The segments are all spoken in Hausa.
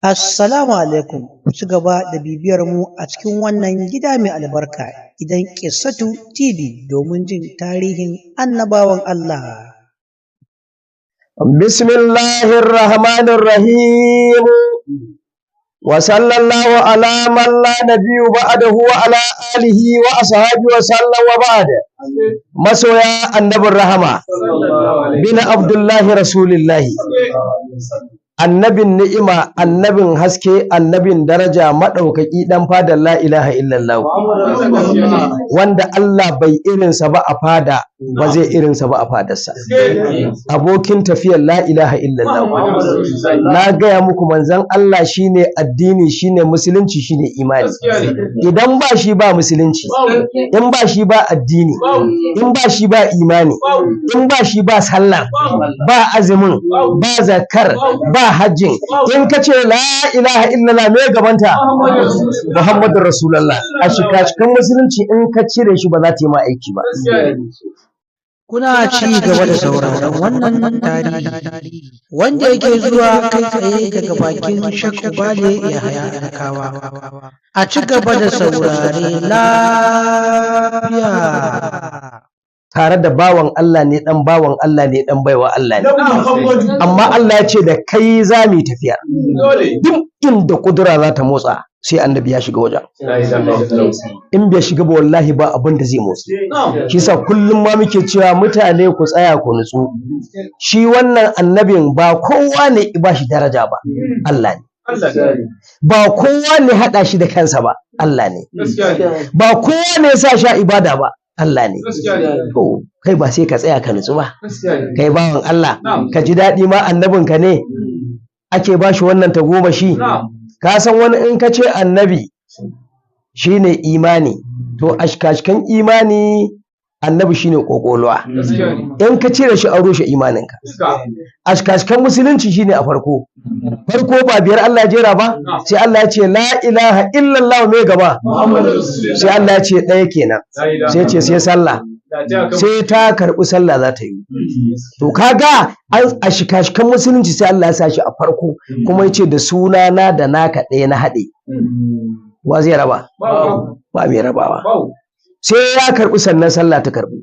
Assalamu alaikum. Ku ci gaba da bibiyar mu a cikin wannan gida mai albarka, gidan Qissatu TV, domin jin tarihin annabawan Allah. Bismillahir Rahmanir Rahim. Wa sallallahu ala man la nabiyyu ba'dahu wa ala alihi wa ashabihi wa sallam wa ba'd. Masoya annabin rahama bin Abdullahi Rasulillahi, annabin ni'ima, annabin haske, annabin daraja, maɗaukaki, ɗan fadar la ilaha illallah, wanda Allah bai irinsa ba a fada, ba zai irinsa ba a fadarsa, abokin tafiyar la ilaha illallah. Na gaya muku manzon Allah shine addini, shine musulunci, shine imani. Idan ba shi ba musulunci, in ba shi ba addini, in ba shi ba imani, in ba shi ba sallah, ba azumin, ba zakar, ba hajjin, in ka ce la ilaha illallah me gabanta Muhammadur Rasulullah, a shika-shikan musulunci in ka cire shi ba za ta yi ma aiki ba. Kuna ci gaba da sauraron wannan tarihi wanda yake zuwa kai tsaye daga bakin Sheikh Ubale Yahaya Alkawa. A ci gaba da saurare lafiya. Tare da bawan Allah ne, dan bawan Allah ne, dan baiwa Allah ne, amma Allah ya ce da kai za mu tafiya. Duk inda kudura za ta motsa sai annabi ya shiga wajen. In bai shiga ba wallahi ba abin da zai motsa. Shi sa kullum ma muke cewa mutane ku tsaya ku nutsu. Shi wannan annabin ba kowa ne ba shi daraja ba, Allah ne. Ba kowa ne haɗa shi da kansa ba, Allah ne. Ba kowa ne sa sha ibada ba, Allah ne. To kai ba sai ka tsaya ka nutsu ba, kai bawan Allah ka ji daɗi ma annabinka ne ake ba shi wannan tagomashi. Ka san wani in ka ce annabi shine imani, to ashkashkan imani annabi shine kokoluwa. In ka cire shi an rushe imaninka. Ashkashkan musulunci shine a farko ba biyar Allah ya jera ba, sai Allah ya ce la ilaha illallah me gaba, sai Allah ya ce ɗaya kenan, sai ce sai sallah, sai ta karɓi sallah za ta yi. To kaga a shika-shikan musulunci sai Allah ya sa shi a farko, kuma ya ce da sunana da naka ɗaya na haɗe. Wa zai raba? Ba mai rabawa. Sai ya karɓi sannan sallah ta karɓi.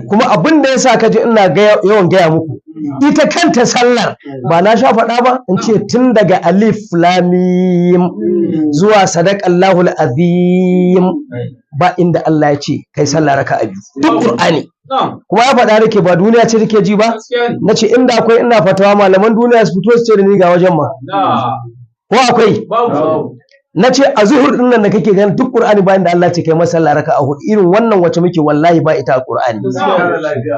Kuma abin da ya sa ka ji ina yawan gaya muku, ita kanta sallar ba na sha faɗa ba, in ce tun daga alif lamim zuwa sadaqallahul azim ba inda Allah ya ce kai sallah raka'a biyu, duk Qur'ani. Kuma ya faɗa nake ba duniya ce take ji ba, na ce inda akwai ina fatawa malaman duniya su fito su ce da ni ga wajen ma, ko akwai? Na ce a zuhur din nan da kake ganin duk Qur'ani bayan da Allah ce kai masa sallah raka'a hudu, irin wannan wacce muke wallahi ba ita a Qur'ani.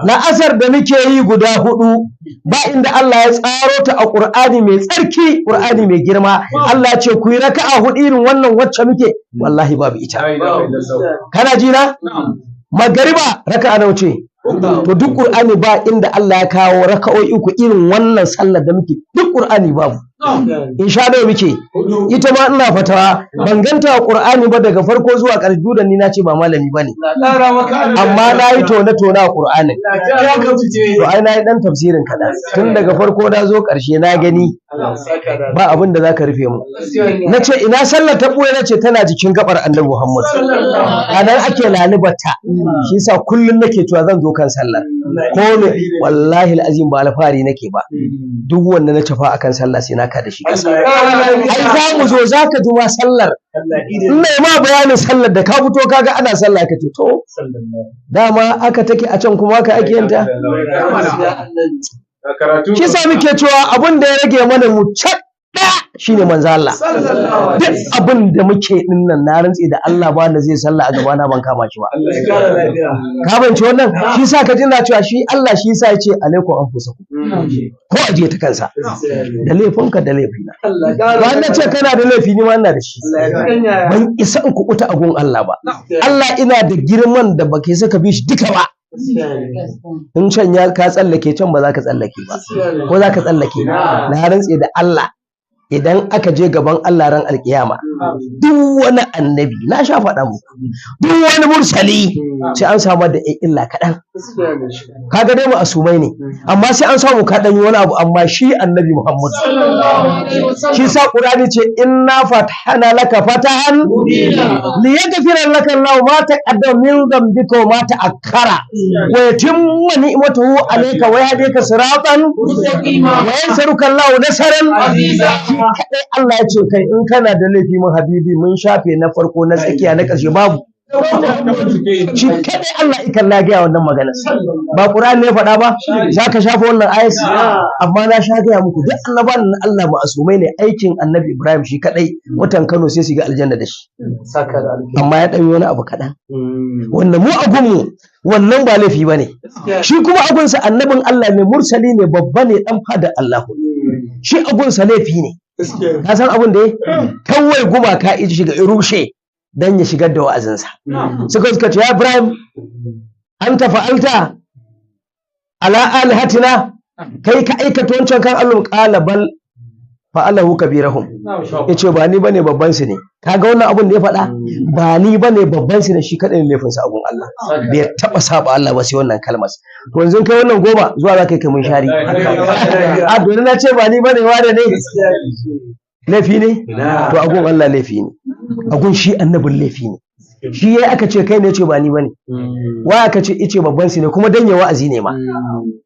Na asar da muke yi guda hudu ba inda Allah ya tsaro ta a Qur'ani mai tsarki, Qur'ani mai girma. Allah ce ku yi raka'a hudu irin wannan wacce muke, wallahi babu ita. Kana ji na? Magariba raka'a nawa ce? To duk Qur'ani ba inda Allah ya kawo raka'o'i uku irin wannan sallar da muke, duk Qur'ani babu. In sha nawa muke? Ita ma ina fatawa ban ganta wa Qur'ani ba daga farko zuwa ƙarshe, da ni na ce ba malami bane, amma na yi tone a Qur'anin. To ai na yi dan tafsirin kaɗan, tun daga farko na zo ƙarshe na gani ba abin da za ka rufe mu. Na ce ina sallar ta ɓuya, na ce tana jikin gabar annabi Muhammad, a nan ake lalibata. Shi yasa kullum nake cewa zan zo kan sallar, ko me wallahi al'azim ba alfahari nake ba, duk wanda na tafa akan sallah sai na ka da shi ƙasa. Ai za mu zo za ka ji ma sallar, in mai ma bayanin sallar da ka fito kaga ana sallah ka ce to dama aka take a can kuma aka ake yanta. Shi sa muke cewa abin da ya rage mana mu shine manzo Allah. Duk abin da muke din nan na rantsi da Allah ba da zai sallah a gaba na ban kama shi ba. Ka bance wannan? Shi sa ka jina cewa shi Allah shi sa ya ce alaikum anfusakum, ko aje ta kansa da laifinka da laifina. Ba na ce kana da laifi ni ma ina da shi, ban isa in kuɓuta a gun Allah ba. Allah ina da girman da baka saka bi shi duka ba. In can ya ka tsallake can ba za ka tsallake ba, ko za ka tsallake? Na rantse da Allah idan aka je gaban Allah ran alkiyama duk wani annabi na sha faɗa muku duk wani mursali sai an samu da illa kaɗan kaga dai ma'asumai ne amma sai an samu kaɗan yi wani abu amma shi annabi Muhammad shi sa Qur'ani ce inna fatahna laka fatahan li yaghfira laka Allah ma taqaddama min dhanbika wa ma ta'akkara wa yatimma ni'matahu alayka wa yahdika siratan mustaqima wa yansuruka Allah nasran aziza kadai Allah ya ce kai in kana da laifi mun habibi mun shafe na farko na tsakiya na ƙarshe babu shi kadai Allah ikan na gaya wannan magana ba Qur'ani ne faɗa ba za ka shafa wannan ayat amma na sha gaya muku duk annabawan Allah ma'asumai ne aikin annabi Ibrahim shi kadai mutan Kano sai su ga aljanna da shi amma ya ɗan wani abu kaɗan wannan mu a gunmu wannan ba laifi ba ne shi kuma agunsa annabin Allah ne mursali ne babba ne ɗan fada Allah shi agunsa laifi ne ka san abin da ya kawai gumaka iji shiga rushe dan ya shigar da wa'azinsa suka ce ya Ibrahim anta fa'alta ala alihatina kai ka aikata wancan kan Allah qala bal fa'alahu kabirahum yace ba ni bane babban su ne kaga wannan abun da ya faɗa ba ni bane babban su ne shi kadai ne laifin sa abun Allah bai taba saba Allah ba sai wannan kalmar to yanzu kai wannan goma zuwa za kai mun shari a dole na ce ba ni bane wanda ne laifi ne to agun Allah laifi ne agun shi annabin laifi ne shi yayi aka ce kai ne ce ba ni bane wa aka ce ice babban su ne kuma dan ya wa'azi ne ma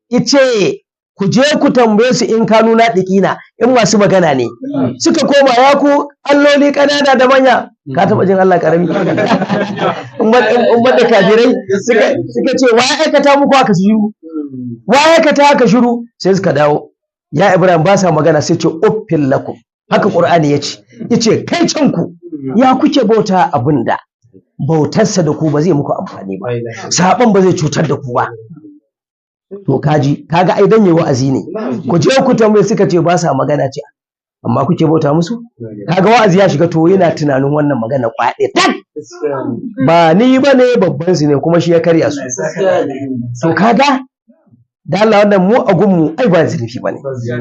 ice ku je ku tambaye su in kanu na dikina in masu magana ne suka koma ya ku alloli kanana da manya ka taba jin Allah karami in da kafirai suka ce wa aikata muku aka shiru wa aikata aka shiru sai suka dawo ya Ibrahim ba sa magana sai ce uffil lakum haka Qur'ani yace kai can ku ya kuke bauta abinda bautarsa da ku ba zai muku amfani ba saban ba zai cutar da ku ba to kaga ai dan yayi wa'azi ne ku je ku tambaye suka ce ba sa magana ce amma kuke bauta musu kaga wa'azi ya shiga to yana tunanin wannan magana kwaɗe tak ba ni bane babban su ne kuma shi ya karya su to kaga da Allah wannan mu a gunmu ai ba zurfi bane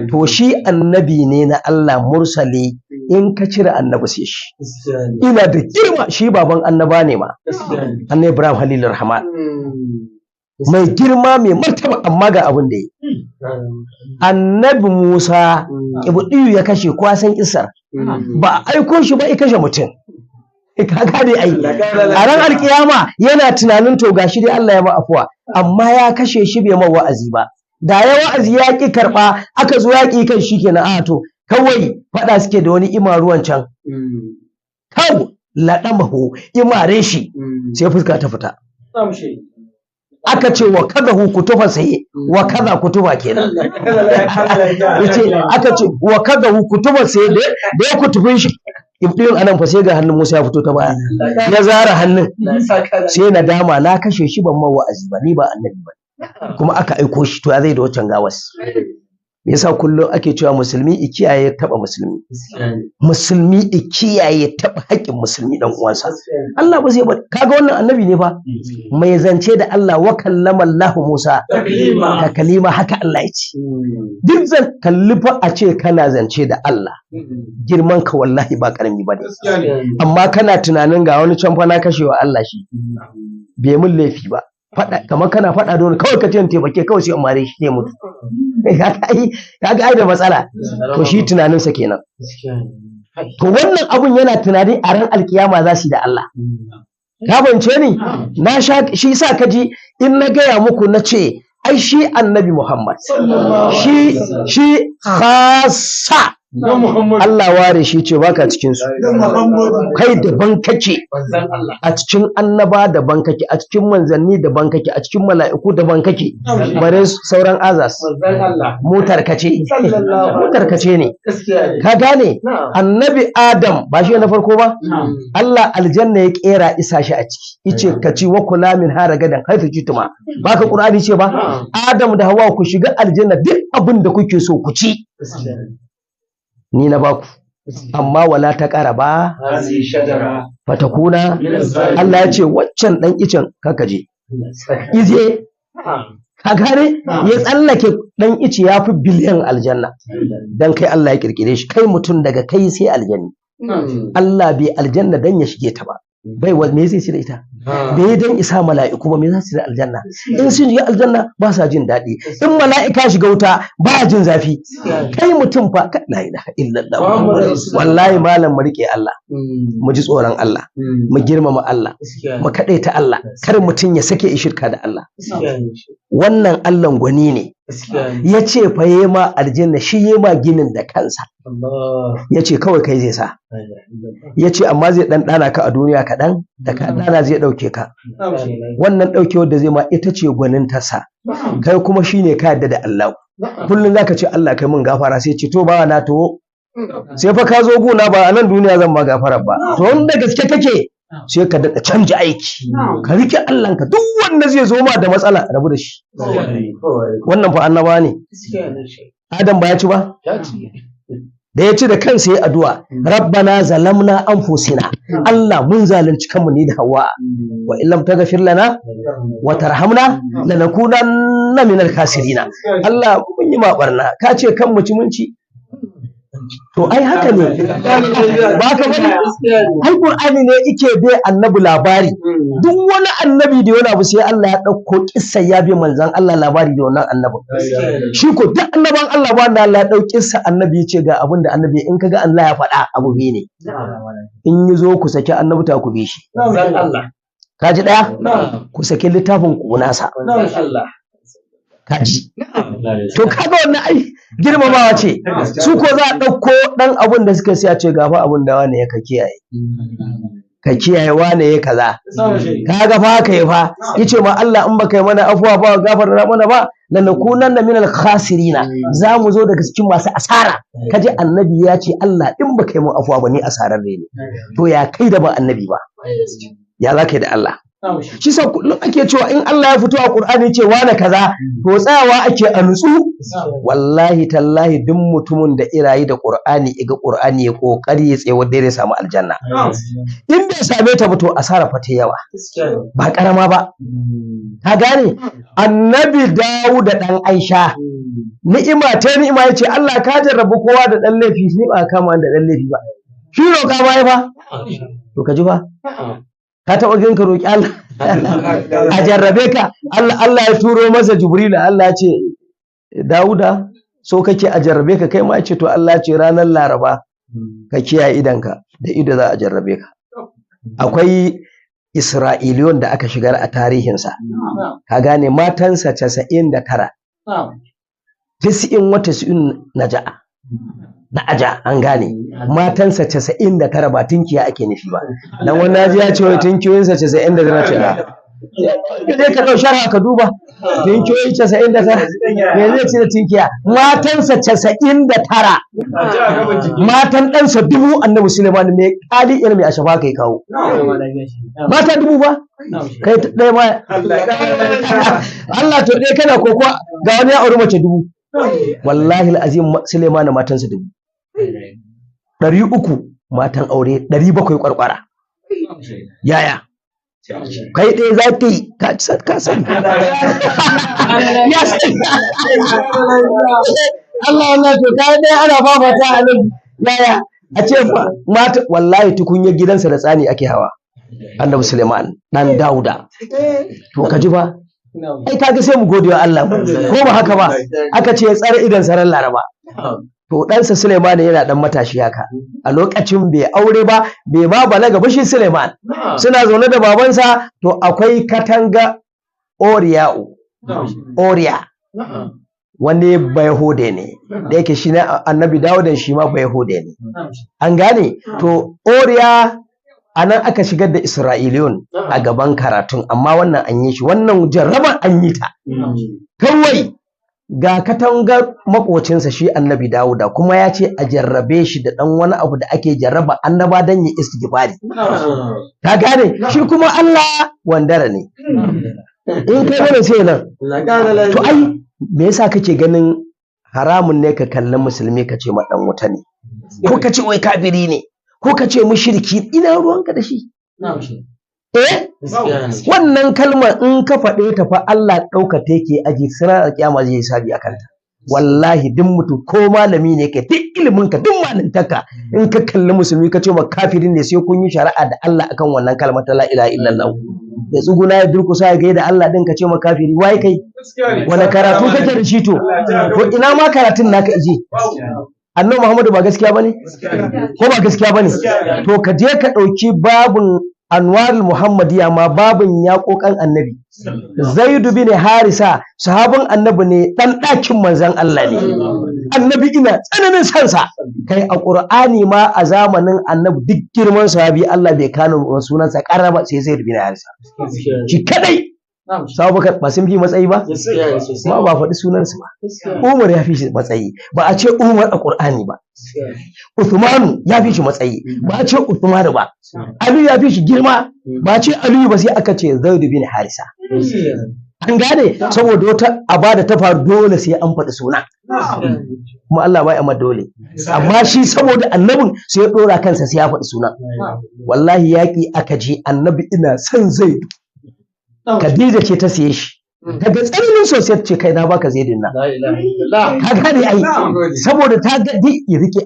to shi annabi ne na Allah mursali in ka cire annabi sai shi ina da girma shi baban annaba ne ma annabi Ibrahim Halilur Rahman mai girma mai martaba amma ga abin da yi annabi Musa Ibdiyu ya kashe kwasan isar ba a aiko shi ba ya kashe mutum kaga dai ai a ran alkiyama yana tunanin to gashi dai Allah ya ma afuwa amma ya kashe shi bai ma wa'azi ba da ya wa'azi ya ki karba aka zo ya ki kan shi kenan a to kawai fada suke da wani imaruwan can kaw ladamahu imare shi sai fuska ta fita aka ce wa kaza kutufa sai wa kaza kutuba kenan yace aka ce wa kaza kutuba sai da ya kutufin shi ibdin anan fa sai ga hannun Musa ya fito ta baya ya zara hannun sai na dama na kashe shi ban ma wa'azi ba ni ba annabi ba kuma aka aiko shi to ya zai da wancan gawas me yasa kullum ake cewa musulmi ikiyaye taba musulmi musulmi ikiyaye taba haƙƙin musulmi dan uwansa Allah ba zai ba kaga wannan annabi ne fa mai zance da Allah wa kallama Allah Musa ka kalima haka Allah ya ce duk zan kalli fa a ce kana zance da Allah girman ka wallahi ba karami ba ne amma kana tunanin ga wani can fa na kashewa Allah shi bai mun laifi ba faɗa kamar kana faɗa da wani kawai ka ce taimake kawai sai mare shi ne mutu kaga ai da matsala to shi tunaninsa kenan to wannan abun yana tunani a ran alkiyama za su yi da Allah ka bance ni na sha shi yasa kaji in na gaya muku na ce ai shi annabi Muhammad shi khassa Allah ware shi ce baka cikin su kai daban kake a cikin annaba daban kake a cikin manzanni daban kake a cikin mala'iku daban kake bare sauran azas motar kace ne ka gane annabi Adam ba shi na farko ba Allah aljanna ya kera isa shi a ciki yace kaci wa kula min hara gadan haifu kituma baka Qur'ani ce ba Adam da Hawwa ku shiga aljanna duk abin da kuke so ku ci ni na baku amma wala ta ƙara ba fatakuna Allah ya ce waccan ɗan icen kaka je ije ka gane ya tsallake dan ice ya fi biliyan aljanna dan kai Allah ya kirkire shi, kai mutum daga kai sai aljanni. Allah bai aljanna dan ya shige ta ba, bai wa me zai ci da ita, bai dan isa mala'iku ba me za su da aljanna, in sun shiga aljanna ba sa jin daɗi, in mala'ika shiga wuta ba jin zafi, kai mutum fa la ilaha illallah. Wallahi malam mu rike Allah, mu ji tsoron Allah, mu girmama Allah, mu kadaita Allah, kar mutum ya sake shirka da Allah. Wannan Allah gwani ne, ya ce fa yi ma aljanna, shi yi ma ginin da kansa, ya ce kawai kai zai sa, ya ce amma zai ɗanɗana ka a duniya kaɗan, da ka ɗana zai ɗauke ka. Wannan ɗaukewar da zai ma ita ce gwanin tasa, kai kuma shi ne ka yadda da Allah. Kullum za ka ce Allah kai mun gafara, sai ce to ba na to sai fa ka zo guna ba a nan duniya zan ba gafara ba, to wanda gaske kake sai ka daɗa canja aiki, ka rike Allahnka, duk wanda zai zo ma da matsala rabu da shi. Wannan fa annaba ne. Adam ba ya ci ba? Da ya ci da kansa ya addu'a, rabbana zalamna anfusina, Allah mun zalunci kanmu ni da Hawwa, wa illam taghfir lana wa tarhamna lanakunanna minal khasirina. Allah mun yi ma barna, ka ce kan mu ci mun ci. To ai haka ne, ba ka bane, ai Qur'ani ne yake bai annabi labari, duk wani annabi da wani abu sai Allah ya ɗauko kissa ya bi manzon Allah labari da wannan annabin. Shi ko duk annaban Allah ba wanda Allah ya ɗauki kissa annabi ya ce ga abin da annabi, in kaga Allah ya faɗa abu biyu ne, in yi zo ku saki annabi ta ku bi shi, ka ji ɗaya, ku saki littafin ku nasa, kaji. To kaga wannan ai girmamawa ce, su ko za a ɗauko ɗan abun da suka sai a ce gafa abun da wane ya ka kiyaye, ka kiyaye wane ya kaza, kaga fa haka ya fa yace ma Allah in baka yi mana afuwa ba gafarta mana ba lanakunanna minal khasirina, za mu zo daga cikin masu asara. Kaje annabi ya ce Allah in baka yi mun afuwa ba ni asararre ne, to ya kai da ba annabi ba, ya za ka yi da Allah? Shi sa kullum ake cewa in Allah ya fito a Qur'ani ce wane kaza, to tsayawa ake a nutsu. Wallahi tallahi duk mutumin da irayi da Qur'ani iga Qur'ani ya kokari ya tsaye wanda ya samu aljanna. In bai same ta ba to asara fa ta yawa, ba karama ba. Ka gane? Annabi Dawud da dan Aisha, ni'ima ta ni'ima yace Allah ka jarrabu kowa da dan laifi, ni ba kama da dan laifi ba. Shi roƙa bai fa. To ka ji fa? Ka taɓa jin ka roƙi Allah a jarrabe ka, Allah ya turo masa Jibril, Allah ya ce Dawuda so kake a jarrabe ka, kai ma ya ce to Allah ya ce ranar Laraba ka kiyaye idanka, da ido za a jarrabe ka. Akwai Isra'iliyon da aka shigar a tarihinsa, ka gane matansa 99, 90 na ja'a na aja, an gane matansa 99 ba tunkiya ake nufi ba, dan wani naji ya ce wai tunkiyoyinsa 99 ce ka je ka dau sharha ka duba tunkiyoyi 99 me zai ci da tunkiya, matansa 99, matan ɗansa 1000 annabi Suleiman mai kali irin mai ashafa kai kawo mata 1000 ba kai ɗaya ma Allah to dai kana koko ga wani ya auri mace 1000, wallahi alazim Suleiman matansa 1000, 300 matan aure, 700 kwarkwara. Yaya kai ɗaya za ka yi ka sani ya sani Allah to kai ɗaya ana fafata a nan. Yaya a ce mata, wallahi tukunyar gidansa da tsani ake hawa annabi Suleiman dan Dauda. To ka ji ba, ai kaga sai mu gode wa Allah, ko ba haka ba, aka ce ya tsare idan saran Laraba. To ɗansa Suleiman yana ɗan matashi haka, a lokacin bai aure ba, bai ma balaga ba shi Suleiman. Suna zaune da babansa, to akwai katanga Oriya, wani Bayahude ne, da yake shi ne annabi Dawudan shi ma Bayahude ne. An gane? To Oriya a nan aka shigar da Isra'iliyun a gaban karatun, amma wannan an yi shi, wannan jarraba an yi ta. Kawai ga katangar makocinsa shi annabi Dawuda, kuma ya ce a jarrabe shi da ɗan wani abu da ake jarraba annaba don yi istighfari. Ka gane? Shi kuma Allah wandara ne. In kai mana sai nan. To ai me yasa kake ganin haramun ne ka kalli musulmi ka ce ma ɗan wuta ne? Ko ka ce wai kafiri ne? Ko ka ce mushriki, ina ruwanka da shi? Wannan kalmar in ka faɗe ta fa Allah ɗauka ta yake aji, sira da kiyama zai sabi a kanta. wallahi duk mutum ko malami ne kai duk ilimin ka duk malintarka in ka kalli musulmi ka ce ma kafirin ne sai kun yi shari'a da Allah akan wannan kalmar ta la ilaha illallah da tsuguna ya durkusa ya gaida Allah din ka ce ma kafiri wai kai wani karatu kake da shi to ina ma karatun naka ije annabi Muhammadu ba gaskiya bane ko ba gaskiya bane to ka je ka dauki babun anwarul muhammadiyya ma babun yaƙoƙan annabi zaidu bin harisa sahabin annabi ne dan ɗakin manzon Allah ne annabi ina tsananin sansa kai a qur'ani ma a zamanin annabi duk girman sahabi Allah bai kano sunansa karaba sai zaidu bin harisa shi kadai Abubakar ba sun fi matsayi ba ma ba faɗi sunansu ba Umar ya fi shi matsayi ba a ce Umar a Qur'ani ba Uthmanu ya fi shi matsayi ba a ce Uthmanu ba Ali ya fi shi girma ba a ce Ali ba sai aka ce Zaid bin Harisa an gane saboda wata abada ta faru dole sai an faɗi suna kuma Allah bai amma dole amma shi saboda annabin sai ya dora kansa sai ya faɗi suna wallahi yaki aka je annabi ina son Zaid Khadija ce ta siye shi daga tsananin sosai ce kai na baka zaidin nan ka gane ai saboda ta ga ya rike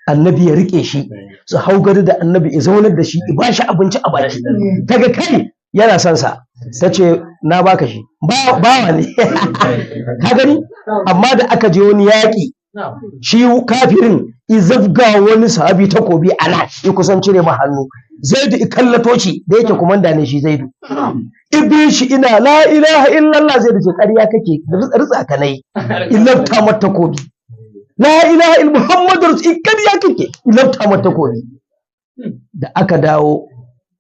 annabi ya rike shi su hau gari da annabi ya zaunar da shi ya ba shi abinci a baki daga kai yana son sa ta ce na baka shi bawa ne ka gani amma da aka je wani yaƙi shi kafirin izafga wani sahabi takobi ana ya kusan cire ma hannu zaidu ikallato shi da yake komanda ne shi zaidu ibin shi ina la ilaha illallah zaidu ce ƙarya kake ritsa ka nayi ilafta mata takobi la ilaha il muhammadu rasul ƙarya kake ilafta mata takobi da aka dawo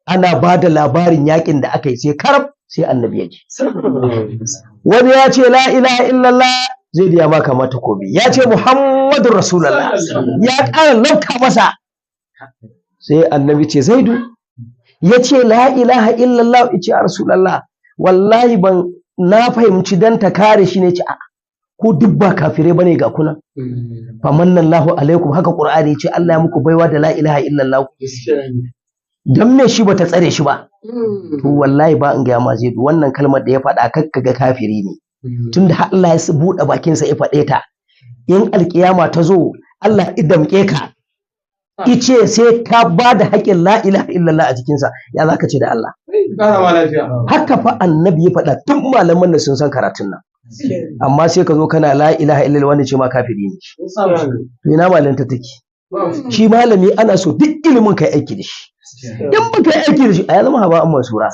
ana ba da labarin yakin da aka yi sai karab sai annabi ya ji wani ya ce la ilaha illallah zaidu ya maka mata takobi ya ce muhammadu rasulullah ya ƙara lauka masa sai annabi ce zaidu ya ce la ilaha illallah ya ce a rasulallah wallahi ban na fahimci dan ta kare shi ne ce a ku duk ba kafire bane ga kuna famanallahu alaikum haka qur'ani ya ce Allah ya muku baiwa da la ilaha illallah dan me shi bata tsare shi ba to wallahi ba in ga ma zaidu wannan kalmar da ya faɗa kakkaga kafiri ne tunda Allah ya buɗe bakinsa ya faɗe ta in alkiyama ta zo Allah idamke ka ice sai ka ba da haƙƙin la ilaha illallah a jikinsa ya za ka ce da Allah haka fa annabi ya faɗa tun malaman da sun san karatun nan amma sai ka zo kana la ilaha illallah wanda ce ma kafiri ne ina malanta take shi malami ana so duk ilimin kai aiki da shi in ba kai aiki da shi a ya zama haba an mansura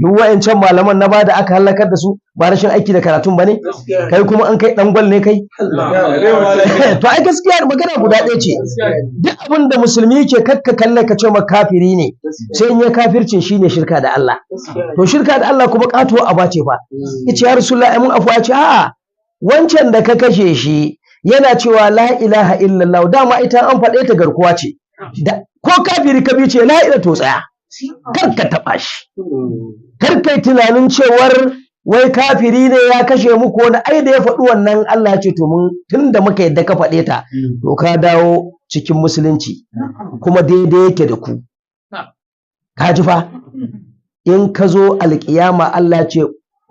duk wa'ancan malaman na bada aka halakar da su ba rashin aiki da karatun ba ne kai kuma an kai dan gwal ne kai to ai gaskiya magana guda ɗaya ce duk abin da musulmi ke kakka kalle ka ce ma kafiri ne sai in ya kafircin shine shirka da Allah to shirka da Allah kuma katuwa aba ce fa yace ya rasulullahi mun afwa ce a'a wancan da ka kashe shi yana cewa la ilaha illallah dama ita an faɗe ta garkuwa ce ko kafiri ka bi ce la ilaha to tsaya kar ka taɓa shi kar kai tunanin cewar wai kafiri ne ya kashe muku wani ai da ya faɗi wannan Allah ya ce to mun tunda muka yadda ka faɗe ta to ka dawo cikin musulunci kuma daidai yake da ku ka ji fa in ka zo alƙiyama Allah ya ce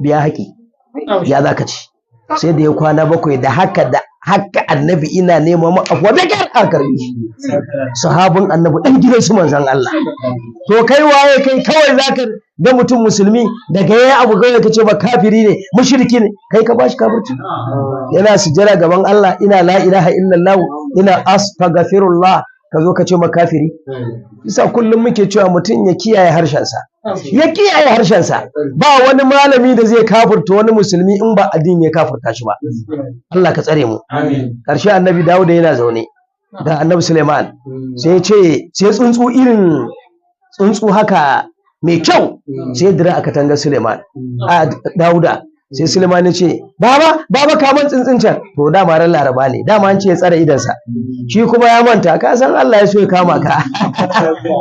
biya haƙi ya za ka ci sai da ya kwana bakwai da haka annabi ina neman afuwa da kyar a karbi shi sahabin annabi dan gidan su manzon Allah to kai waye kai kawai zaka ga mutum musulmi daga yayi abu kawai kace ba kafiri ne mushriki ne kai ka bashi kafirci yana sujjada gaban Allah ina la ilaha illallah ina astaghfirullah ka zo ka ce ma kafiri isa kullum muke cewa mutum ya kiyaye harshensa ba wani malami da zai kafirta wani musulmi in ba addini ya kafirta shi ba Allah ka tsare mu karshe annabi Dawud yana zaune da annabi Suleiman sai ce sai tsuntsu haka mai kyau sai dira aka tanga Suleiman a Dawuda sai Suleiman ya ce baba kaman tsuntsun can to dama ran Laraba ne dama an ce ya tsare idansa shi kuma ya manta ka san Allah ya so ya kama ka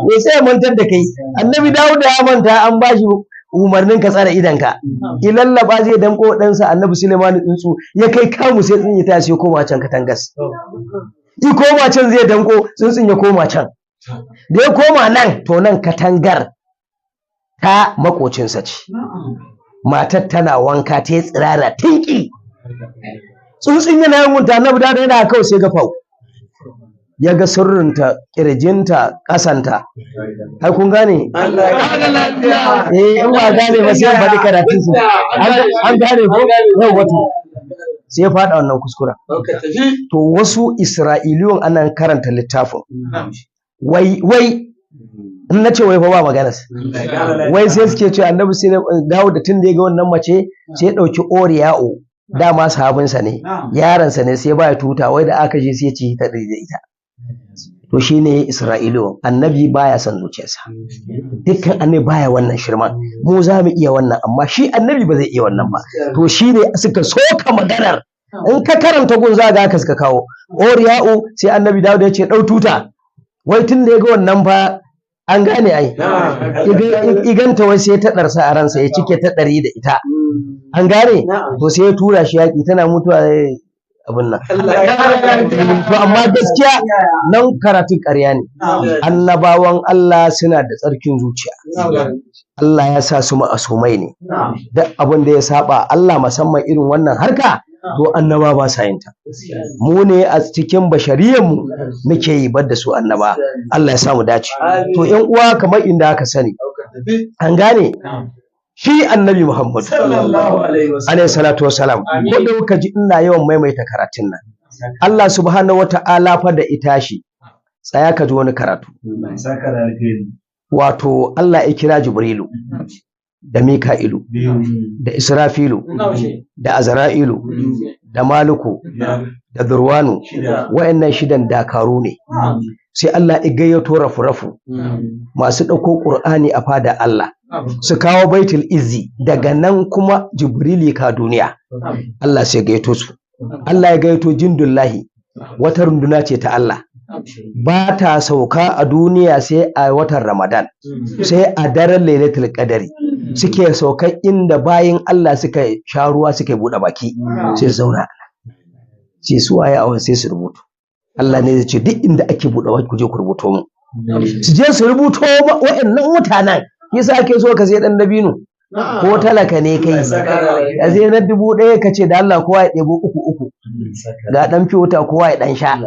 ne sai ya mantar da kai annabi Dawuda ya manta an bashi umarnin ka tsare idanka ilallaba zai danko ɗansa annabi Suleiman tsuntsu ya kai kamu sai tsuntsun ya tashi ya koma can katangas i koma can zai danko tsuntsun ya koma can da ya koma nan to nan katangar ta makocinsa ce matar tana wanka ta yi tsirara tinki tsuntsun yana yin gunta annabi da yana kawai sai ga fau ya ga sirrinta kirjinta kasanta har kun gane Allah ya kara lafiya. in ba gane ba sai faɗi karatun su an gane ko yau wato sai ya faɗa wannan kuskura to wasu isra'iliyon ana karanta littafin wai in na ce wai fa ba magana wai sai suke ce annabi sai dawo da tun da ya ga wannan mace sai ya ɗauki oriya'u dama sahabinsa ne yaransa ne sai ba ya tuta wai da aka je sai ya ci ta da ita to shine isra'iliyon annabi baya son zuciyarsa dukkan annabi baya wannan shirman mu za mu iya wannan amma shi annabi ba zai iya wannan ba to shine suka soka maganar in ka karanta gun za ga haka suka kawo oriya'u sai annabi dawo da ya ce ɗau tuta wai tun da ya ga wannan fa an gane ai iganta wai sai ta ɗarsa a ransa ya cike ta ɗari da ita an gane to sai ya tura shi yaƙi tana mutuwa abin nan to amma gaskiya nan karatun ƙarya ne annabawan Allah suna da tsarkin zuciya Allah ya sa su ma'asumai ne duk abin da ya saba Allah musamman irin wannan harka to annaba ba sa yin ta mu ne a cikin bashariyar mu muke yi bar da su annaba Allah ya sa mu dace to ƴan uwa kamar inda aka sani an gane shi annabi Muhammad alaihi salatu wassalam ko da kuka ji ina yawan maimaita karatun nan Allah subhanahu wata'ala fa da ita shi tsaya ka ji wani karatu wato Allah ya kira Jibrilu da Mika'ilu da Israfilu da Azra'ilu da Maluku da Durwanu wa'annan shidan dakaru ne sai Allah ya gayyato rafu-rafu masu ɗauko Ƙur'ani a fada Allah su kawo baitul izzi daga nan kuma Jibrili ka duniya Allah sai gayyato su Allah ya gayyato jindullahi wata runduna ce ta Allah ba ta sauka a duniya sai a watan Ramadan sai a daren Lailatul Qadari suke sauka inda bayin Allah suka sha ruwa suka buɗe baki sai su zauna sai su waye a sai su rubutu Allah ne zai ce duk inda ake buɗe baki ku je ku rubuto mu su je su rubuto wa'annan mutanen yasa ake so ka sai dan dabino ko talaka ne kai ka sai na 1000 ka ce da Allah kowa ya ɗebo uku ga dan fiyota kowa ya dan sha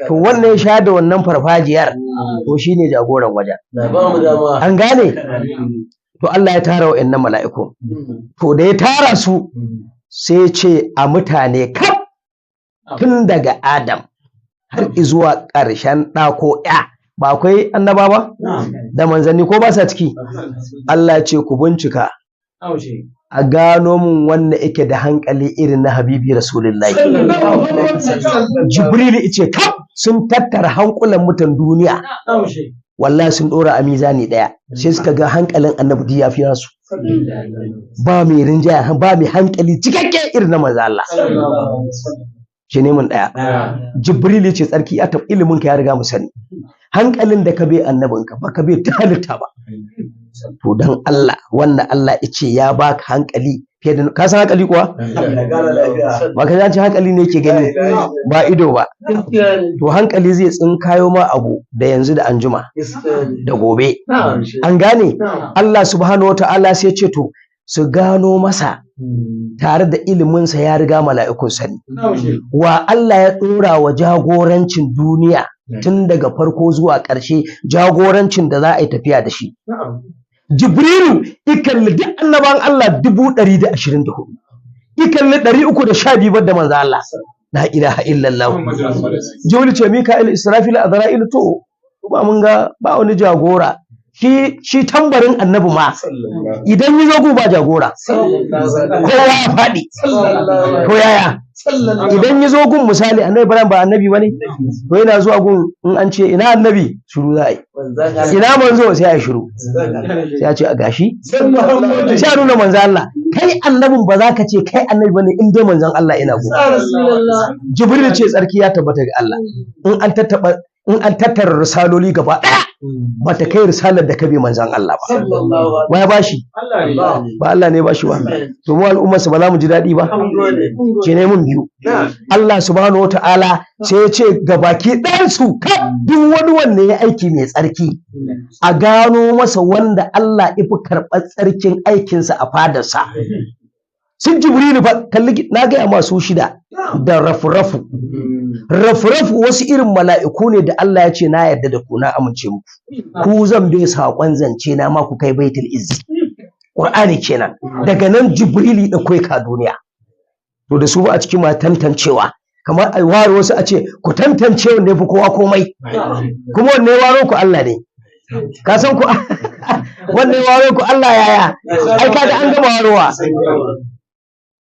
to wannan ya sha da wannan farfajiyar to shine jagoran wajen an gane to Allah ya tara wa'annan mala'iku to da ya tara su sai ce a mutane kaf tun daga Adam har zuwa ƙarshen ɗa ko ya ba akwai annaba ba da manzanni ko ba sa ciki Allah ce ku bincika a gano mun wanda yake da hankali irin na habibi rasulullahi Jibril yace kaf sun tattara hankulan mutan duniya wallahi sun dora a mizani daya sai suka ga hankalin annabi ya fi nasu ba mai rinjaya ba mai hankali cikakke irin na manzo Allah shi ne mun daya Jibril yace tsarki a tab ilimin ka ya riga mu sani hankalin da ka bai annabinka ba ka bai ta halitta ba to dan Allah wannan Allah yace ya baka hankali fiye da ka san hankali kuwa ba ka ji hankali ne yake gani ba ido ba to hankali zai tsinkayo ma abu da yanzu da anjuma da gobe an gane Allah subhanahu wataala sai ce to su gano masa tare da iliminsa ya riga mala'ikun sani wa Allah ya ɗora wa jagorancin duniya tun daga farko zuwa ƙarshe jagorancin da za a yi tafiya da shi Jibrilu ikalli duk annaban Allah 124 ikalli 312 da manzo Allah la ilaha illallah Jibril ce Mika'il Israfil Azra'il to ba mun ga ba wani jagora shi tambarin annabi ma idan yi zo ba jagora kowa ya faɗi to yaya idan yi zo gun misali annabi Ibrahim ba annabi bane to yana zuwa gun in an ce ina annabi shiru za a yi ina manzo sai a yi shiru sai a ce a gashi sai a nuna manzo Allah kai annabin ba za ka ce kai annabi bane in dai manzon Allah ina gun Jibril ce tsarki ya tabbata ga Allah in an tattara risaloli gaba ɗaya ba ta kai risalar da ka bi manzan Allah ba. Wa ya bashi? Ba Allah ne bashi ba. To mu al'ummarsa ba za mu ji daɗi ba. Ce ne mun biyu. Allah subhanahu wa ta'ala sai ya ce ga baki ɗayansu duk wani wanda ya aiki mai tsarki a gano masa wanda Allah ifi karɓar tsarkin aikinsa a fadarsa. sun Jibrilu fa kalli na ga masu shida da rafrafu wasu irin mala'iku ne da Allah ya ce na yarda da ku na amince muku ku zan bai saƙon zance na ma ku kai baitul izzi Qur'ani kenan daga nan Jibrilu da kai ka duniya to da su ba a cikin ma tantancewa kamar ai ware wasu a ce ku tantance wanda yafi kowa komai kuma wanne waro ku Allah ne ka san ku wanne waro ku Allah yaya ai kaga an gama warowa